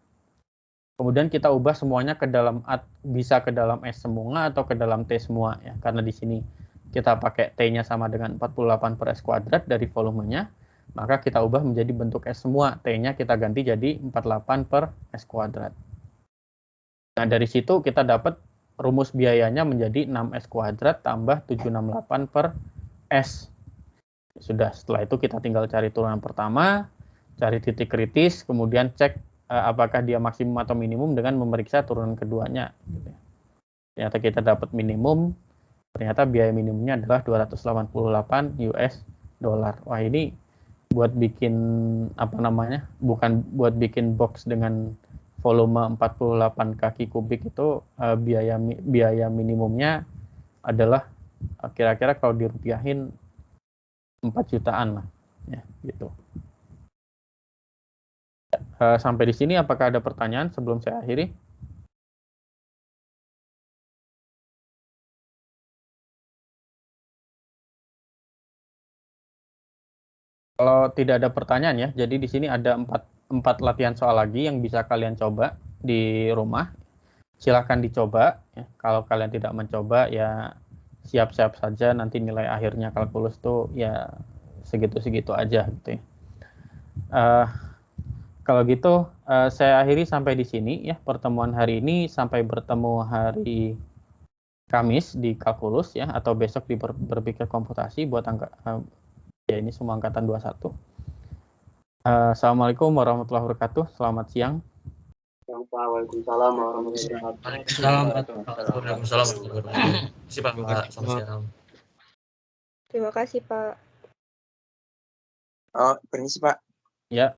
S1: Kemudian kita ubah semuanya ke dalam bisa ke dalam S semua atau ke dalam T semua ya. Karena di sini kita pakai T-nya sama dengan 48 per S kuadrat dari volumenya, maka kita ubah menjadi bentuk S semua. T-nya kita ganti jadi 48 per S kuadrat. Nah, dari situ kita dapat rumus biayanya menjadi 6S kuadrat tambah 768 per S. Sudah, setelah itu kita tinggal cari turunan pertama, cari titik kritis, kemudian cek apakah dia maksimum atau minimum dengan memeriksa turunan keduanya. Ternyata kita dapat minimum, ternyata biaya minimumnya adalah 288 US dollar. Wah, ini buat bikin bukan buat bikin box dengan volume 48 kaki kubik itu biaya minimumnya adalah kira-kira kalau dirupiahin 4 jutaan lah ya gitu. Sampai di sini apakah ada pertanyaan sebelum saya akhiri? Kalau tidak ada pertanyaan ya, jadi di sini ada 4 latihan soal lagi yang bisa kalian coba di rumah. silahkan dicoba. Ya. Kalau kalian tidak mencoba, ya siap-siap saja nanti nilai akhirnya kalkulus tuh ya segitu-segitu aja gitu ya. Kalau gitu saya akhiri sampai di sini ya pertemuan hari ini. Sampai bertemu hari Kamis di kalkulus ya, atau besok di berpikir komputasi buat ya ini semua angkatan 21. Assalamualaikum warahmatullahi wabarakatuh. Selamat siang.
S8: Waalaikumsalam warahmatullahi wabarakatuh.
S6: Waalaikumsalam warahmatullahi wabarakatuh.
S9: Terima kasih, Pak.
S3: Oh, permisi Pak.
S1: Ya.